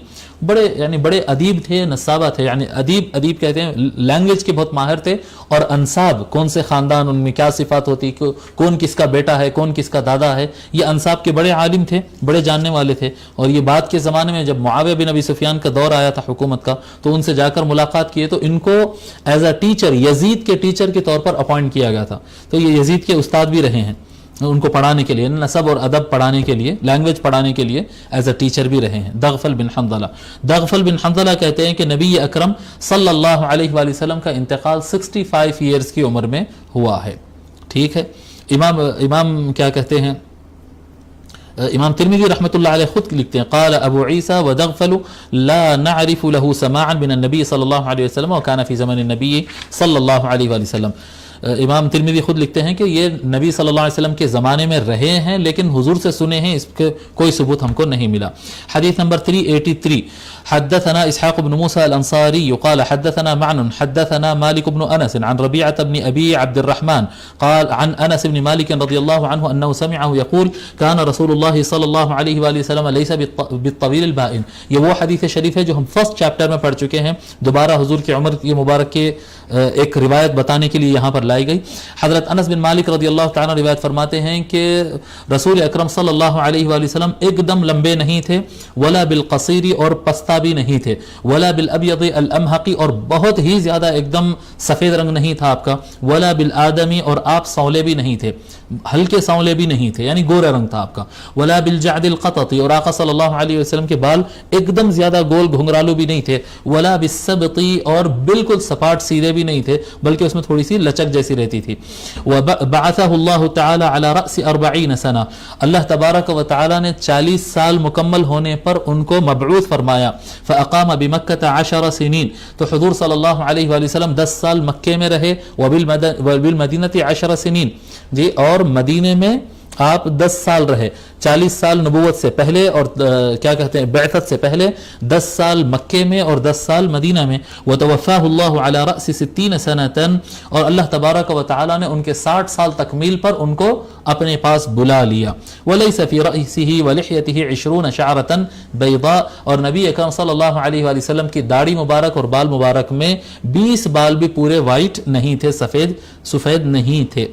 بڑے ادیب تھے، نسابہ تھے، یعنی ادیب کہتے ہیں لینگویج کے بہت ماہر تھے، اور انساب کون سے خاندان، ان میں کیا صفات ہوتی، کون کس کا بیٹا ہے، کون کس کا دادا ہے، یہ انساب کے بڑے عالم تھے، بڑے جاننے والے تھے. اور یہ بعد کے زمانے میں جب معاویہ بن ابی سفیان کا دور آیا تھا حکومت کا، تو ان سے جا کر ملاقات کیے تو ان کو ایز اے ٹیچر، یزید کے ٹیچر کے طور پر اپوائنٹ کیا گیا تھا. تو یہ یزید کے استاد بھی رہے ہیں ان کو پڑھانے کے لیے، نسب اور ادب پڑھانے کے لیے، لینگویج پڑھانے کے لیے ایز اے ٹیچر بھی رہے ہیں. دغفل بن حنظلہ، دغفل بن حنظلہ کہتے ہیں کہ نبی اکرم صلی اللہ علیہ وآلہ وسلم کا انتقال 65 ایئرز کی عمر میں ہوا ہے. ٹھیک ہے. امام کیا کہتے ہیں، امام ترمذی رحمۃ اللہ علیہ خود لکھتے ہیں قال ابو عیسیٰ ودغفل لا نعرف له سماعا من النبی صلی اللہ علیہ وسلم وكان في زمن النبی صلی اللہ علیہ وآلہ وسلم. امام ترمذی خود لکھتے ہیں کہ یہ نبی صلی اللہ علیہ وسلم کے زمانے میں رہے ہیں لیکن حضور سے سنے ہیں، اس کے کوئی ثبوت ہم کو نہیں ملا. حدیث نمبر 383. حدثنا اسحاق بن موسى الانصاري قال حدثنا معن حدثنا مالك بن انس عن ربيعة بن ابي عبد الرحمن قال عن انس بن مالك رضي الله عنه انه سمعه يقول كان رسول الله صلى الله عليه واله وسلم ليس بالطويل البائن. یہ وہ حدیث شریف ہے جو ہم فرسٹ چیپٹر میں پڑھ چکے ہیں، دوبارہ حضور کی عمر کی مبارک کے ایک روایت بتانے کے لیے یہاں پر لائی گئی. حضرت انس بن مالک رضی اللہ تعالیٰ روایت فرماتے ہیں کہ رسول اکرم صلی اللہ علیہ وآلہ وسلم ایک دم لمبے نہیں تھے، ولا بالقصیر اور پستہ بھی نہیں تھے، ولا بالابیض الامحقی اور بہت ہی زیادہ ایک دم سفید رنگ نہیں تھا آپ کا، ولا بالآدمی اور آپ سانولے بھی نہیں تھے، ہلکے سانولے بھی نہیں تھے، یعنی گورا رنگ تھا آپ کا، ولا بالجعد القططی اور آقا صلی اللہ علیہ وسلم کے بال ایک دم زیادہ گول گھنگرالو بھی نہیں تھے، ولا بالسبطی اور بالکل سپاٹ سیدھے بھی نہیں تھے بلکہ اس میں تھوڑی سی لچک جیسی رہتی تھی. وبعثه اللہ تعالی علی رأس 40 سنہ، اللہ تبارک و تعالی نے 40 سال مکمل ہونے پر ان کو مبعوث فرمایا. فاقام بمکہ 10 سنین، تو حضور صلی اللہ علیہ وآلہ وسلم 10 سال مکے میں رہے، وبالمدینہ 10 سنین، جی، اور مدینے میں آپ 10 سال رہے. 40 سال نبوت سے پہلے اور کیا کہتے ہیں بعثت سے پہلے 10 سال مکے میں اور 10 سال مدینہ میں. وتوفاه اللہ علی رأس 60 سنة، اور اللہ تبارک و تعالی نے ان کے 60 سال تکمیل پر ان کو اپنے پاس بلا لیا. وليس في رأسه ولحيته 20 شعرة بيضاء، اور نبی اکرم صلی اللہ علیہ وآلہ وسلم کی داڑھی مبارک اور بال مبارک میں 20 بال بھی پورے وائٹ نہیں تھے، سفید نہیں تھے.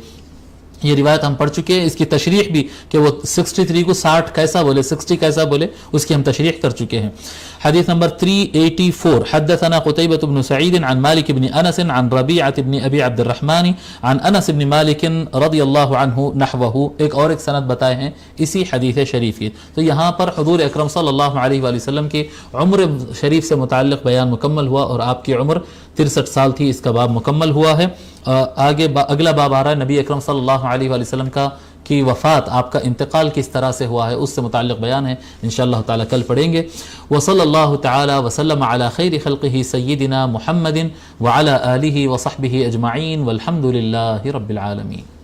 یہ روایت ہم پڑھ چکے ہیں، اس کی تشریح بھی کہ وہ 63 کو 60 کیسا بولے، 60 کیسا بولے، اس کی ہم تشریح کر چکے ہیں. حدیث نمبر 384. حدثنا قتيبة بن سعيد عن مالك بن انس عن ربيعة بن ابي عبد الرحمن عن انس بن مالك رضی اللہ عنہ نحوه. ایک سند بتائے ہیں اسی حدیث شریف کی. تو یہاں پر حضور اکرم صلی اللہ علیہ وآلہ وسلم کی عمر شریف سے متعلق بیان مکمل ہوا، اور آپ کی عمر 63 سال تھی، اس کا باب مکمل ہوا ہے. آگے اگلا باب آ رہا ہے نبی اکرم صلی اللہ علیہ وآلہ وسلم کی وفات، آپ کا انتقال کس طرح سے ہوا ہے، اس سے متعلق بیان ہے، انشاءاللہ تعالی کل پڑھیں گے. وصلی اللہ تعالی وسلم علی خیر خلقہ سیدنا محمد وعلی آلہ وصحبہ اجمعین والحمد للہ رب العالمین.